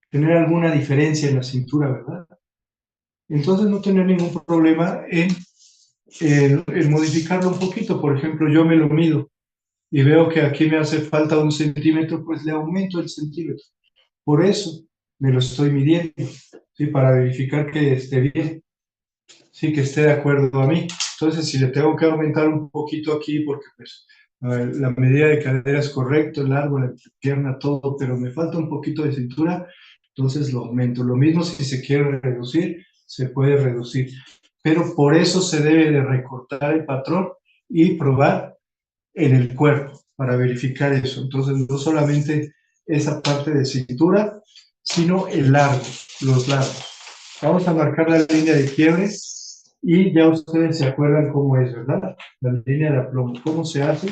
tener alguna diferencia en la cintura, ¿verdad? Entonces no tener ningún problema en modificarlo un poquito. Por ejemplo, yo me lo mido y veo que aquí me hace falta 1 centímetro, pues le aumento el centímetro. Por eso me lo estoy midiendo, ¿sí? Para verificar que esté bien, ¿sí? Que esté de acuerdo a mí. Entonces, si le tengo que aumentar un poquito aquí, porque pues la medida de cadera es correcto, el largo, la pierna, todo, pero me falta un poquito de cintura, entonces lo aumento. Lo mismo si se quiere reducir, se puede reducir. Pero por eso se debe de recortar el patrón y probar en el cuerpo para verificar eso. Entonces, no solamente esa parte de cintura, sino el largo, los largos. Vamos a marcar la línea de quiebre y ya ustedes se acuerdan cómo es, ¿verdad? La línea de aplomo. ¿Cómo se hace?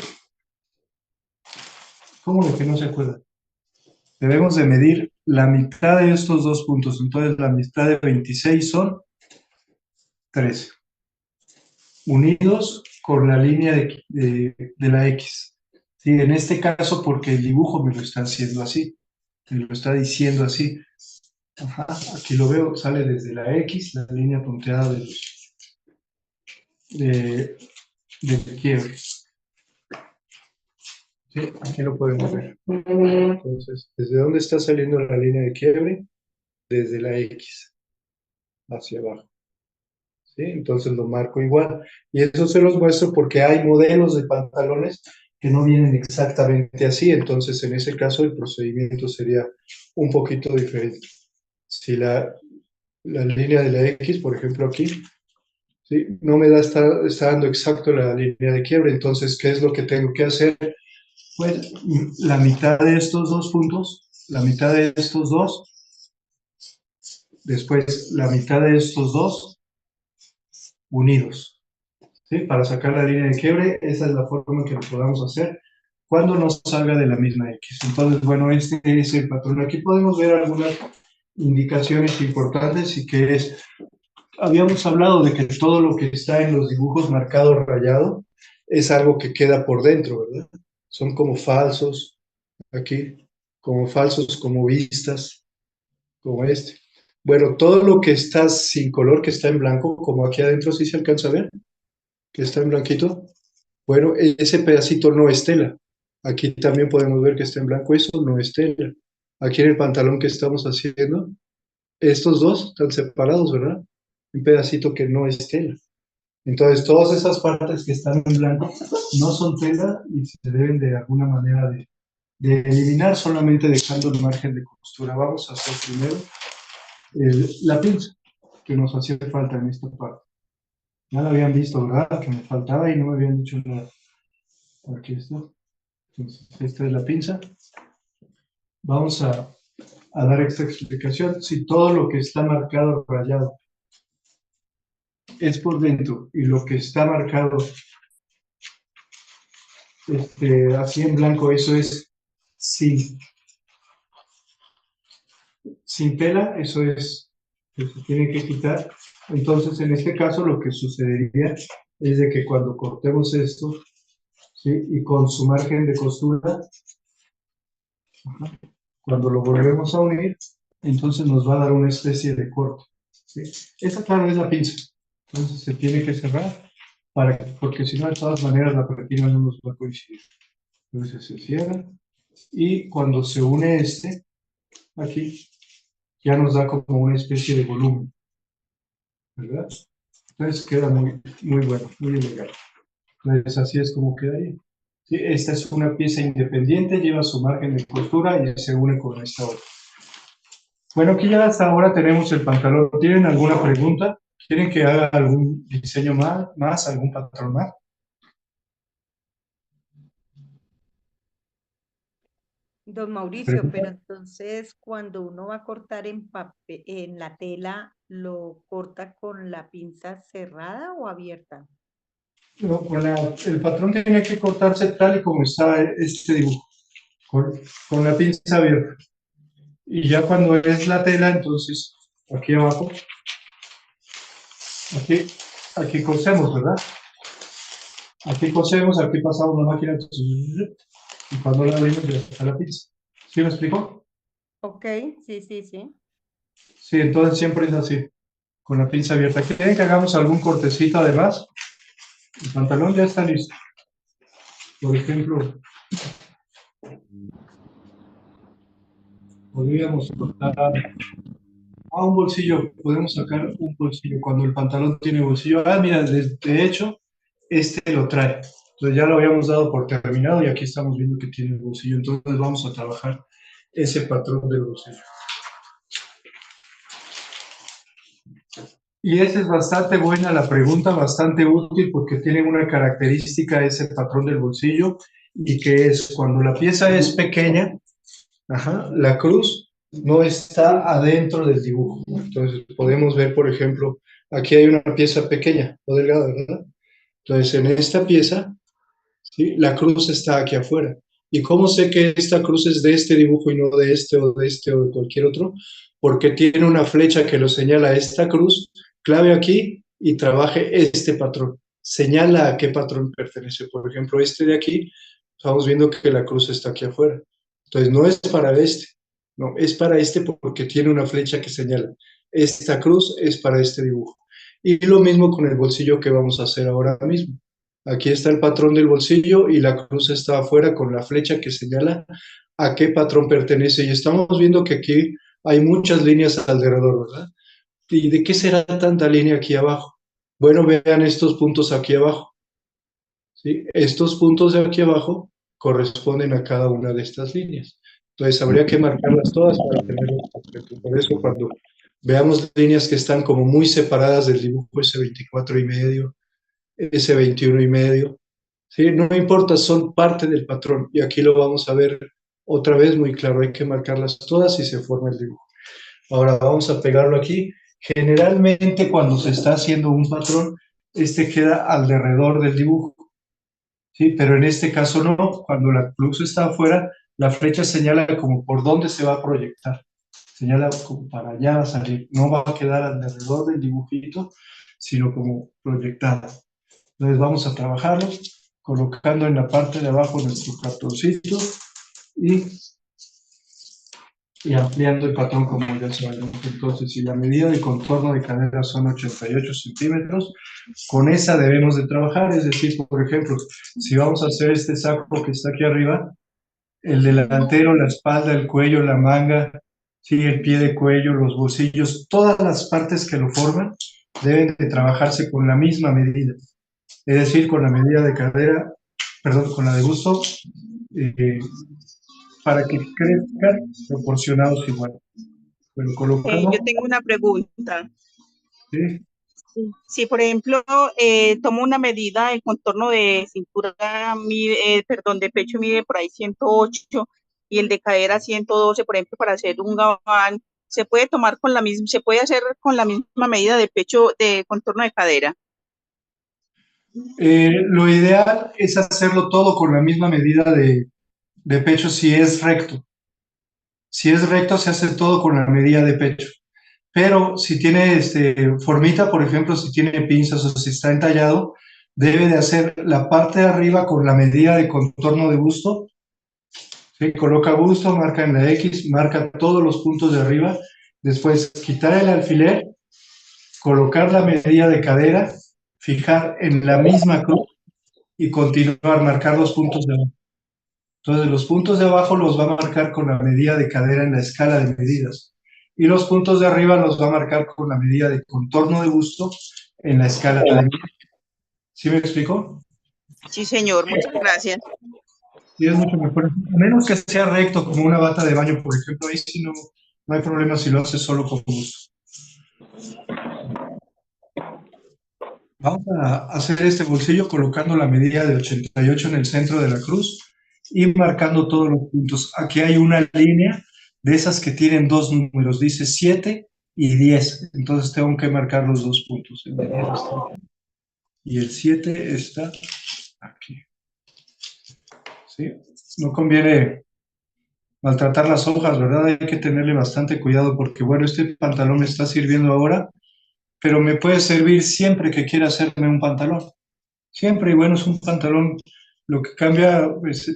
¿Cómo de que no se acuerdan? Debemos de medir la mitad de estos 2 puntos. Entonces, la mitad de 26 son 13. Unidos con la línea de la X. ¿Sí? En este caso, porque el dibujo me lo está haciendo así, me lo está diciendo así. Ajá, aquí lo veo, sale desde la X, la línea punteada de quiebre. ¿Sí? Aquí lo podemos ver. Entonces, ¿desde dónde está saliendo la línea de quiebre? Desde la X, hacia abajo. ¿Sí? Entonces lo marco igual. Y eso se los muestro porque hay modelos de pantalones que no vienen exactamente así. Entonces, en ese caso, el procedimiento sería un poquito diferente. Si la línea de la X, por ejemplo, aquí, ¿sí? No me está dando exacto la línea de quiebre. Entonces, ¿qué es lo que tengo que hacer? Pues la mitad de estos 2 puntos, la mitad de estos 2, después la mitad de estos 2 unidos, ¿sí? Para sacar la línea de quiebre, esa es la forma en que lo podamos hacer cuando nos salga de la misma X. Entonces, bueno, este es el patrón. Aquí podemos ver algunas indicaciones importantes y que es, habíamos hablado de que todo lo que está en los dibujos marcado rayado es algo que queda por dentro, ¿verdad? Son como falsos, aquí, como falsos, como vistas, como este. Bueno, todo lo que está sin color, que está en blanco, como aquí adentro, ¿sí se alcanza a ver? Que está en blanquito. Bueno, ese pedacito no es tela. Aquí también podemos ver que está en blanco, eso no es tela. Aquí en el pantalón que estamos haciendo, estos dos están separados, ¿verdad? Un pedacito que no es tela. Entonces, todas esas partes que están en blanco no son tela y se deben de alguna manera de eliminar, solamente dejando el margen de costura. Vamos a hacer primero la pinza que nos hacía falta en esta parte. Ya la habían visto, ¿verdad? Que me faltaba y no me habían dicho nada. Aquí está. Entonces, esta es la pinza. Vamos a dar esta explicación. Si todo lo que está marcado rayado es por dentro y lo que está marcado así en blanco, eso es sin tela, eso es que se tiene que quitar. Entonces, en este caso, lo que sucedería es de que cuando cortemos esto, ¿sí? Y con su margen de costura, ajá, cuando lo volvemos a unir, entonces nos va a dar una especie de corte, ¿sí? Esta, claro, es la pinza. Entonces, se tiene que cerrar porque si no, de todas maneras, la pretina no nos va a coincidir. Entonces, se cierra y cuando se une aquí, ya nos da como una especie de volumen, ¿verdad? Entonces queda muy, muy bueno, muy elegante. Entonces así es como quedaría. Sí, esta es una pieza independiente, lleva su margen de costura y se une con esta otra. Bueno, aquí ya hasta ahora tenemos el pantalón. ¿Tienen alguna pregunta? ¿Quieren que haga algún diseño más algún patrón más? Don Mauricio, pero entonces cuando uno va a cortar en la tela, ¿lo corta con la pinza cerrada o abierta? No, el patrón tiene que cortarse tal y como está este dibujo, con la pinza abierta. Y ya cuando es la tela, entonces aquí abajo, aquí cosemos, ¿verdad? Aquí cosemos, aquí pasamos la máquina, y cuando la abrimos ya está la pinza. ¿Sí me explico? Ok, sí, sí, sí. Sí, entonces siempre es así, con la pinza abierta. ¿Quieren que hagamos algún cortecito además? El pantalón ya está listo. Por ejemplo, podríamos cortar un bolsillo, podemos sacar un bolsillo cuando el pantalón tiene bolsillo. Mira, de hecho, este lo trae. Entonces ya lo habíamos dado por terminado y aquí estamos viendo que tiene bolsillo. Entonces vamos a trabajar ese patrón del bolsillo. Y esa es bastante buena la pregunta, bastante útil porque tiene una característica ese patrón del bolsillo y que es cuando la pieza es pequeña, la cruz no está adentro del dibujo. Entonces podemos ver, por ejemplo, aquí hay una pieza pequeña o delgada, ¿verdad? Entonces en esta pieza, ¿sí? La cruz está aquí afuera. ¿Y cómo sé que esta cruz es de este dibujo y no de este o de este o de cualquier otro? Porque tiene una flecha que lo señala a esta cruz, clave aquí y trabaje este patrón. Señala a qué patrón pertenece. Por ejemplo, este de aquí, estamos viendo que la cruz está aquí afuera. Entonces no es para este, no, es para este porque tiene una flecha que señala. Esta cruz es para este dibujo. Y lo mismo con el bolsillo que vamos a hacer ahora mismo. Aquí está el patrón del bolsillo y la cruz está afuera con la flecha que señala a qué patrón pertenece. Y estamos viendo que aquí hay muchas líneas alrededor, ¿verdad? ¿Y de qué será tanta línea aquí abajo? Bueno, vean estos puntos aquí abajo, ¿sí? Estos puntos de aquí abajo corresponden a cada una de estas líneas. Entonces habría que marcarlas todas para tenerlo completo. Por eso cuando veamos líneas que están como muy separadas del dibujo, ese 24 y medio, ese 21 y medio, ¿sí? No importa, son parte del patrón. Y aquí lo vamos a ver otra vez muy claro. Hay que marcarlas todas y se forma el dibujo. Ahora vamos a pegarlo aquí. Generalmente cuando se está haciendo un patrón, este queda alrededor del dibujo, ¿sí? Pero en este caso no. Cuando la cruz está afuera, la flecha señala como por dónde se va a proyectar. Señala como para allá a salir. No va a quedar alrededor del dibujito, sino como proyectada. Entonces vamos a trabajarlo colocando en la parte de abajo nuestro cartoncito y y ampliando el patrón como ya sabemos. Entonces, si la medida de contorno de cadera son 88 centímetros, con esa debemos de trabajar. Es decir, por ejemplo, si vamos a hacer este saco que está aquí arriba, el delantero, la espalda, el cuello, la manga, sí, el pie de cuello, los bolsillos, todas las partes que lo forman deben de trabajarse con la misma medida. Es decir, con la medida de cadera, perdón, con la de busto, eh, para que crezcan proporcionados igual. Bueno, Yo colocamos, tengo una pregunta. ¿sí? Si, por ejemplo, tomo una medida, el contorno de cintura mide, perdón, de pecho mide por ahí 108 y el de cadera 112, por ejemplo, para hacer un gabán, se puede tomar con la misma, se puede hacer con la misma medida de pecho, de contorno de cadera. Lo ideal es hacerlo todo con la misma medida de pecho si es recto. Si es recto, se hace todo con la medida de pecho. Pero si tiene formita, por ejemplo, si tiene pinzas o si está entallado, debe de hacer la parte de arriba con la medida de contorno de busto. ¿Sí? Coloca busto, marca en la X, marca todos los puntos de arriba. Después quitar el alfiler, colocar la medida de cadera, fijar en la misma cruz y continuar, marcar los puntos de abajo. Entonces, los puntos de abajo los va a marcar con la medida de cadera en la escala de medidas. Y los puntos de arriba los va a marcar con la medida de contorno de busto en la escala de medidas. ¿Sí me explico? Sí, señor, muchas gracias. Sí, es mucho mejor. A menos que sea recto, como una bata de baño, por ejemplo, ahí sí no hay problema si lo haces solo con busto. Vamos a hacer este bolsillo colocando la medida de 88 en el centro de la cruz y marcando todos los puntos. Aquí hay una línea de esas que tienen dos números, dice 7 y 10. Entonces tengo que marcar los dos puntos. El 10 está aquí y el 7 está aquí. ¿Sí? No conviene maltratar las hojas, ¿verdad? Hay que tenerle bastante cuidado porque, bueno, este pantalón me está sirviendo ahora, pero me puede servir siempre que quiera hacerme un pantalón. Siempre, y bueno, es un pantalón, lo que cambia, pues,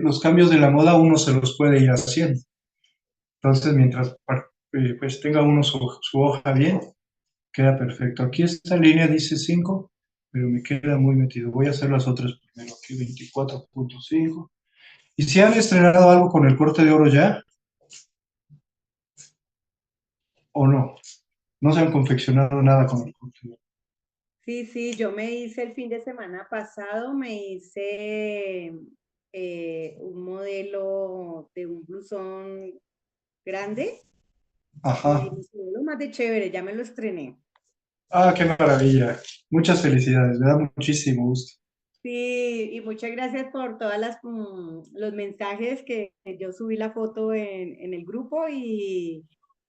los cambios de la moda uno se los puede ir haciendo. Entonces, mientras pues tenga uno su hoja bien, queda perfecto. Aquí esta línea dice 5, pero me queda muy metido. Voy a hacer las otras primero, aquí 24.5. ¿Y si han estrenado algo con el corte de oro ya? ¿O no? No se han confeccionado nada con el corte de oro. Sí, yo me hice el fin de semana pasado, me hice un modelo de un blusón grande y Ajá. me quedó lo más de chévere, ya me lo estrené. Ah, qué maravilla. Muchas felicidades, me da muchísimo gusto. Sí, y muchas gracias por todas los mensajes que yo subí la foto en el grupo y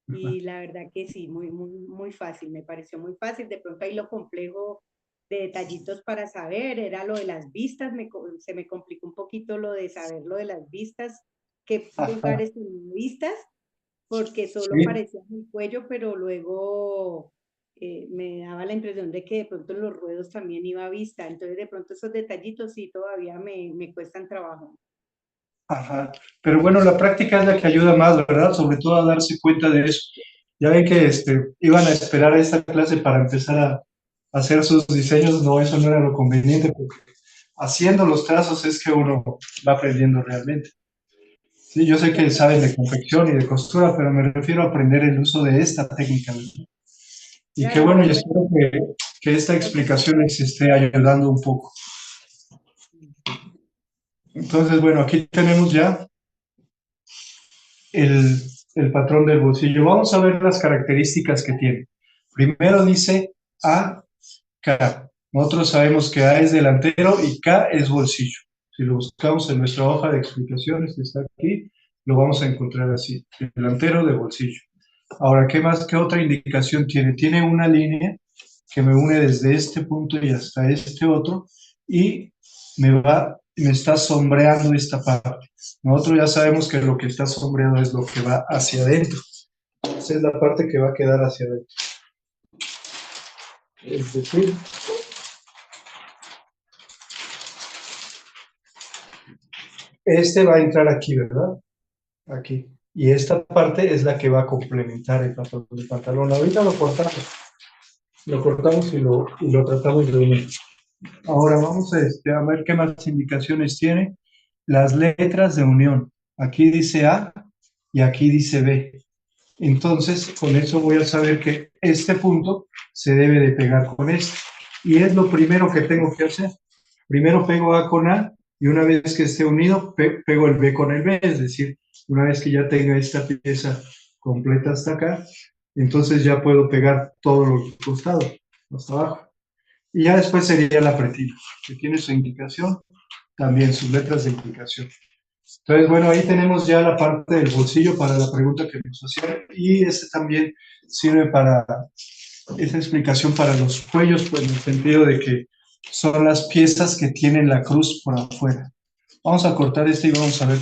la verdad que sí, muy fácil, me pareció muy fácil. De pronto ahí lo complejo de detallitos para saber era lo de las vistas, se me complicó un poquito lo de saber lo de las vistas, qué Ajá. lugares tienen vistas, porque solo Sí. parecía el cuello, pero luego me daba la impresión de que de pronto en los ruedos también iba a vista. Entonces, de pronto esos detallitos sí todavía me cuestan trabajo. Ajá. Pero bueno, la práctica es la que ayuda más, ¿verdad? Sobre todo a darse cuenta de eso. Ya ven que iban a esperar a esta clase para empezar a hacer sus diseños. No, eso no era lo conveniente, porque haciendo los trazos es que uno va aprendiendo realmente. Sí, yo sé que saben de confección y de costura, pero me refiero a aprender el uso de esta técnica, ¿verdad? Y qué Claro, bueno, lo y bueno. espero que esta explicación les esté ayudando un poco. Entonces, bueno, aquí tenemos ya el, el patrón del bolsillo. Vamos a ver las características que tiene. Primero dice A, K. Nosotros sabemos que A es delantero y K es bolsillo. Si lo buscamos en nuestra hoja de explicaciones que está aquí, lo vamos a encontrar así, delantero de bolsillo. Ahora, ¿qué más? ¿Qué otra indicación tiene? Tiene una línea que me une desde este punto y hasta este otro y me está sombreando esta parte. Nosotros ya sabemos que lo que está sombreado es lo que va hacia adentro. Esa es la parte que va a quedar hacia adentro. Es decir, este va a entrar aquí, ¿verdad? Aquí. y esta parte es la que va a complementar el patrón del pantalón. Ahorita lo cortamos y lo tratamos de unir. Ahora vamos a ver qué más indicaciones tiene. Las letras de unión. Aquí dice A y aquí dice B. Entonces, con eso voy a saber que este punto se debe de pegar con este. Y es lo primero que tengo que hacer. Primero pego A con A y una vez que esté unido, pego el B con el B. Es decir, una vez que ya tenga esta pieza completa hasta acá, entonces ya puedo pegar todos los costados hasta abajo. Y ya después sería la pretina, que tiene su indicación, también sus letras de indicación. Entonces, bueno, ahí tenemos ya la parte del bolsillo para la pregunta que nos hacían, y este también sirve para esa explicación para los cuellos, pues en el sentido de que son las piezas que tienen la cruz por afuera. Vamos a cortar este y vamos a ver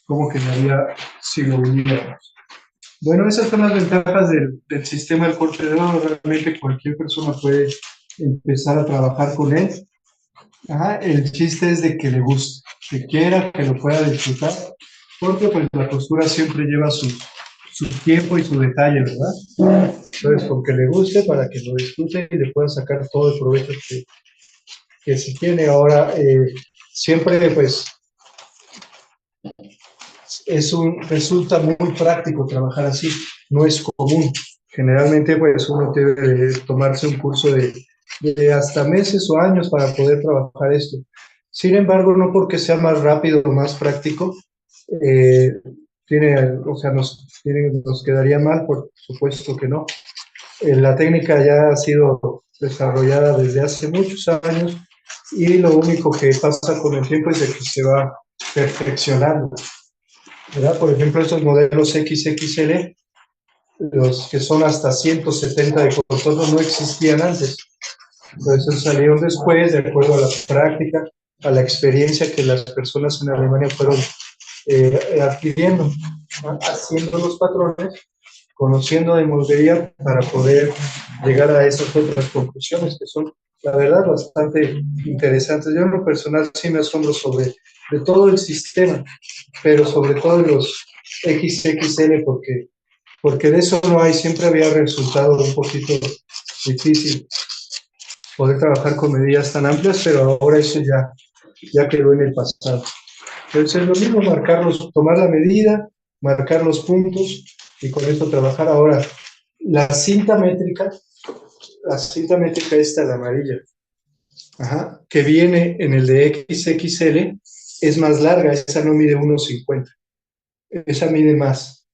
cómo quedaría si lo uniéramos. Bueno, esas son las ventajas del sistema del corte de oro. Realmente cualquier persona puede empezar a trabajar con él. Ajá, el chiste es de que le guste, que quiera, que lo pueda disfrutar, porque pues la costura siempre lleva su tiempo y su detalle, ¿verdad? Entonces, con que le guste, para que lo disfrute y le pueda sacar todo el provecho que se tiene. Ahora, siempre pues resulta muy práctico trabajar así, no es común. Generalmente pues uno debe de tomarse un curso de hasta meses o años para poder trabajar esto. Sin embargo, no porque sea más rápido o más práctico, eh, o sea, nos quedaría mal, por supuesto que no. La técnica ya ha sido desarrollada desde hace muchos años y lo único que pasa con el tiempo es de que se va perfeccionando, ¿verdad? Por ejemplo, estos modelos XXL, los que son hasta 170 de contorno, no existían antes. Entonces salieron después, de acuerdo a la práctica, a la experiencia que las personas en Alemania fueron adquiriendo, ¿no? Haciendo los patrones, conociendo de moldería para poder llegar a esas otras conclusiones que son, la verdad, bastante interesantes. Yo en lo personal sí me asombro de todo el sistema, pero sobre todo de los XXL, porque de eso no hay, siempre había resultado un poquito difícil poder trabajar con medidas tan amplias, pero ahora eso ya quedó en el pasado. Entonces es lo mismo, tomar la medida, marcar los puntos y con esto trabajar. Ahora, la cinta métrica esta, la amarilla, ajá, que viene en el de XXL, es más larga, esa no mide 1,50, esa mide más.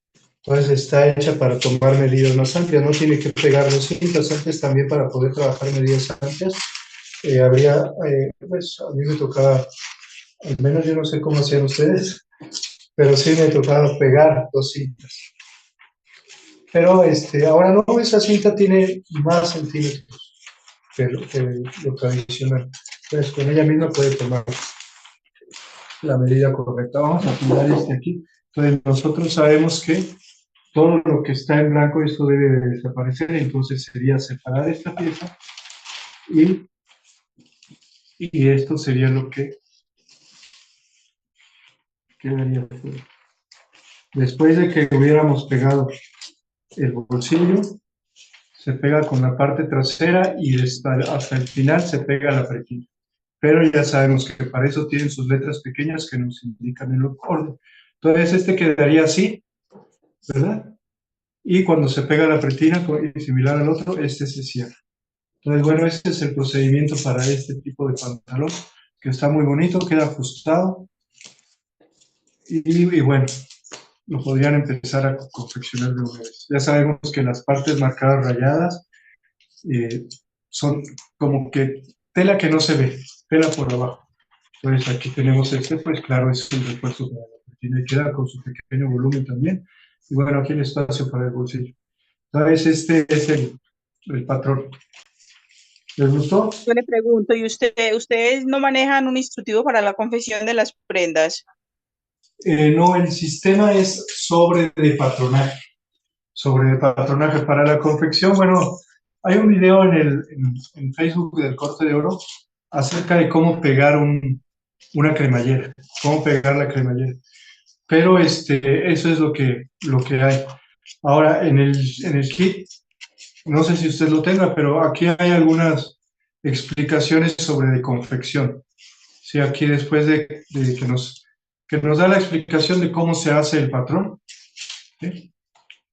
Entonces está hecha para tomar medidas más amplias, no tiene que pegar dos cintas antes también para poder trabajar medidas amplias. Pues a mí me tocaba, al menos yo no sé cómo hacían ustedes, pero sí me tocaba pegar dos cintas. Pero ahora no, esa cinta tiene más centímetros que lo tradicional. Entonces con ella misma puede tomar la medida correcta. Vamos a poner aquí. Entonces nosotros sabemos que todo lo que está en blanco, esto debe de desaparecer, entonces sería separar esta pieza y esto sería lo que quedaría fuera. Después de que hubiéramos pegado el bolsillo, se pega con la parte trasera y hasta el final se pega la pretina. Pero ya sabemos que para eso tienen sus letras pequeñas que nos indican el orden. Entonces este quedaría así, ¿verdad? Y cuando se pega la pretina, similar al otro, este se cierra. Entonces, bueno, este es el procedimiento para este tipo de pantalón, que está muy bonito, queda ajustado. Y bueno, lo podrían empezar a confeccionar de una vez. Ya sabemos que las partes marcadas rayadas son como que tela que no se ve, tela por abajo. Entonces aquí tenemos pues claro, es un refuerzo para la pretina y queda con su pequeño volumen también. Y bueno, aquí el espacio para el bolsillo. Entonces este es el patrón. ¿Les gustó? Yo le pregunto, ¿y ustedes no manejan un instructivo para la confección de las prendas? No, el sistema es sobre de patronaje. Para la confección. Bueno, hay un video en Facebook del Corte de Oro acerca de cómo pegar una cremallera, cómo pegar la cremallera. pero eso es lo que hay. Ahora, en el kit, no sé si usted lo tenga, pero aquí hay algunas explicaciones sobre de confección. Sí, aquí después de que nos da la explicación de cómo se hace el patrón. ¿Sí?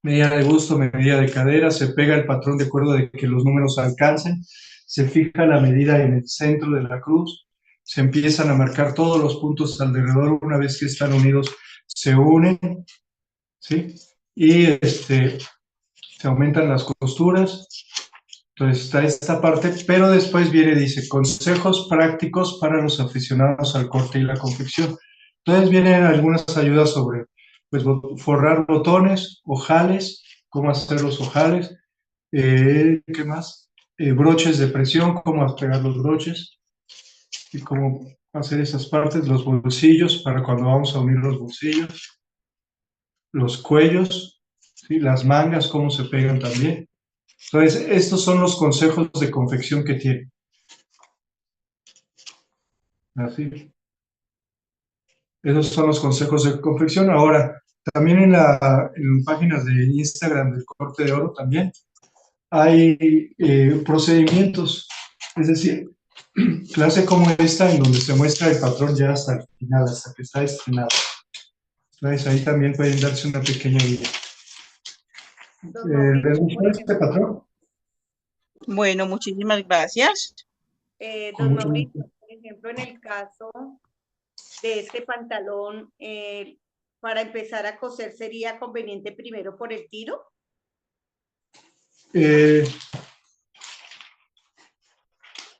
Medida de busto, medida de cadera, se pega el patrón de acuerdo de que los números alcancen, se fija la medida en el centro de la cruz, se empiezan a marcar todos los puntos alrededor, una vez que están unidos, se unen, ¿sí? Y se aumentan las costuras. Entonces está esta parte, pero después viene, dice, consejos prácticos para los aficionados al corte y la confección. Entonces vienen algunas ayudas sobre, pues, forrar botones, ojales, cómo hacer los ojales, ¿qué más? Broches de presión, cómo pegar los broches y cómo hacer esas partes, los bolsillos, para cuando vamos a unir los bolsillos, los cuellos, ¿sí? Las mangas, cómo se pegan también. Entonces, estos son los consejos de confección que tiene. Así. Esos son los consejos de confección. Ahora, también en páginas de Instagram del Corte de Oro también hay procedimientos, es decir, clase como esta en donde se muestra el patrón ya hasta el final, hasta que está estrenado. Entonces, ahí también pueden darse una pequeña idea. ¿Les gustó este patrón? Bueno, muchísimas gracias. Con Don mucho Mauricio, gusto. por ejemplo, en el caso de este pantalón, para empezar a coser, ¿sería conveniente primero por el tiro?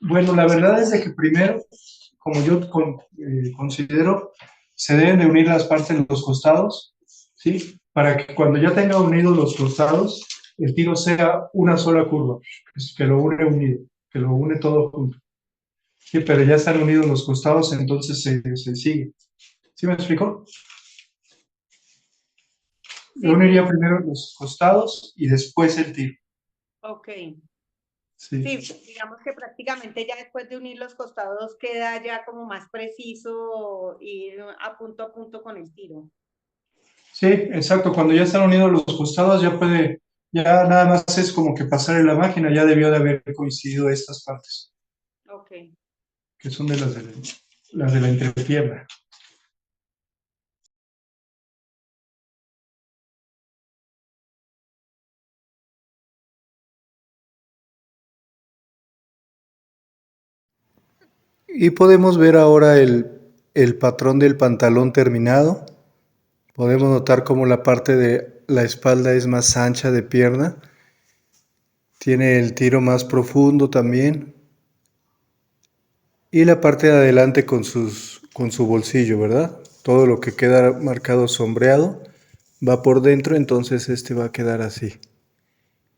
Bueno, la verdad es de que primero, como yo considero, se deben de unir las partes de los costados, ¿sí? Para que cuando ya tenga unidos los costados, el tiro sea una sola curva, que lo une unido, que lo une todo junto. Sí, pero ya están unidos los costados, entonces se sigue. ¿Sí me explicó? Yo uniría primero los costados y después el tiro. Ok. Sí. Sí, digamos que prácticamente ya después de unir los costados queda ya como más preciso ir a punto con el tiro. Sí, exacto. Cuando ya están unidos los costados, ya nada más es como que pasar en la máquina, ya debió de haber coincidido estas partes, Ok. que son de las de la entrepierna. Y podemos ver ahora el patrón del pantalón terminado. Podemos notar cómo la parte de la espalda es más ancha de pierna. Tiene el tiro más profundo también. Y la parte de adelante con su bolsillo, ¿verdad? Todo lo que queda marcado sombreado va por dentro, entonces este va a quedar así.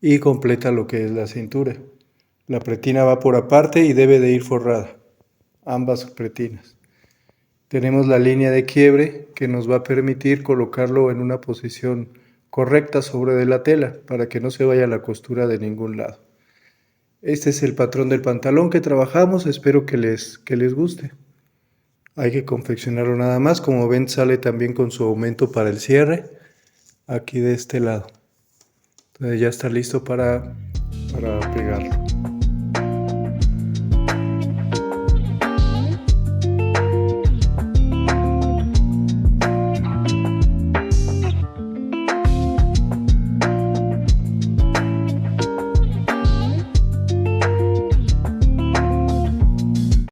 Y completa lo que es la cintura. La pretina va por aparte y debe de ir forrada. Ambas pretinas. Tenemos la línea de quiebre que nos va a permitir colocarlo en una posición correcta sobre de la tela para que no se vaya la costura de ningún lado. Este es el patrón del pantalón que trabajamos, espero que les guste. Hay que confeccionarlo nada más, como ven sale también con su aumento para el cierre, aquí de este lado. Entonces ya está listo para pegarlo.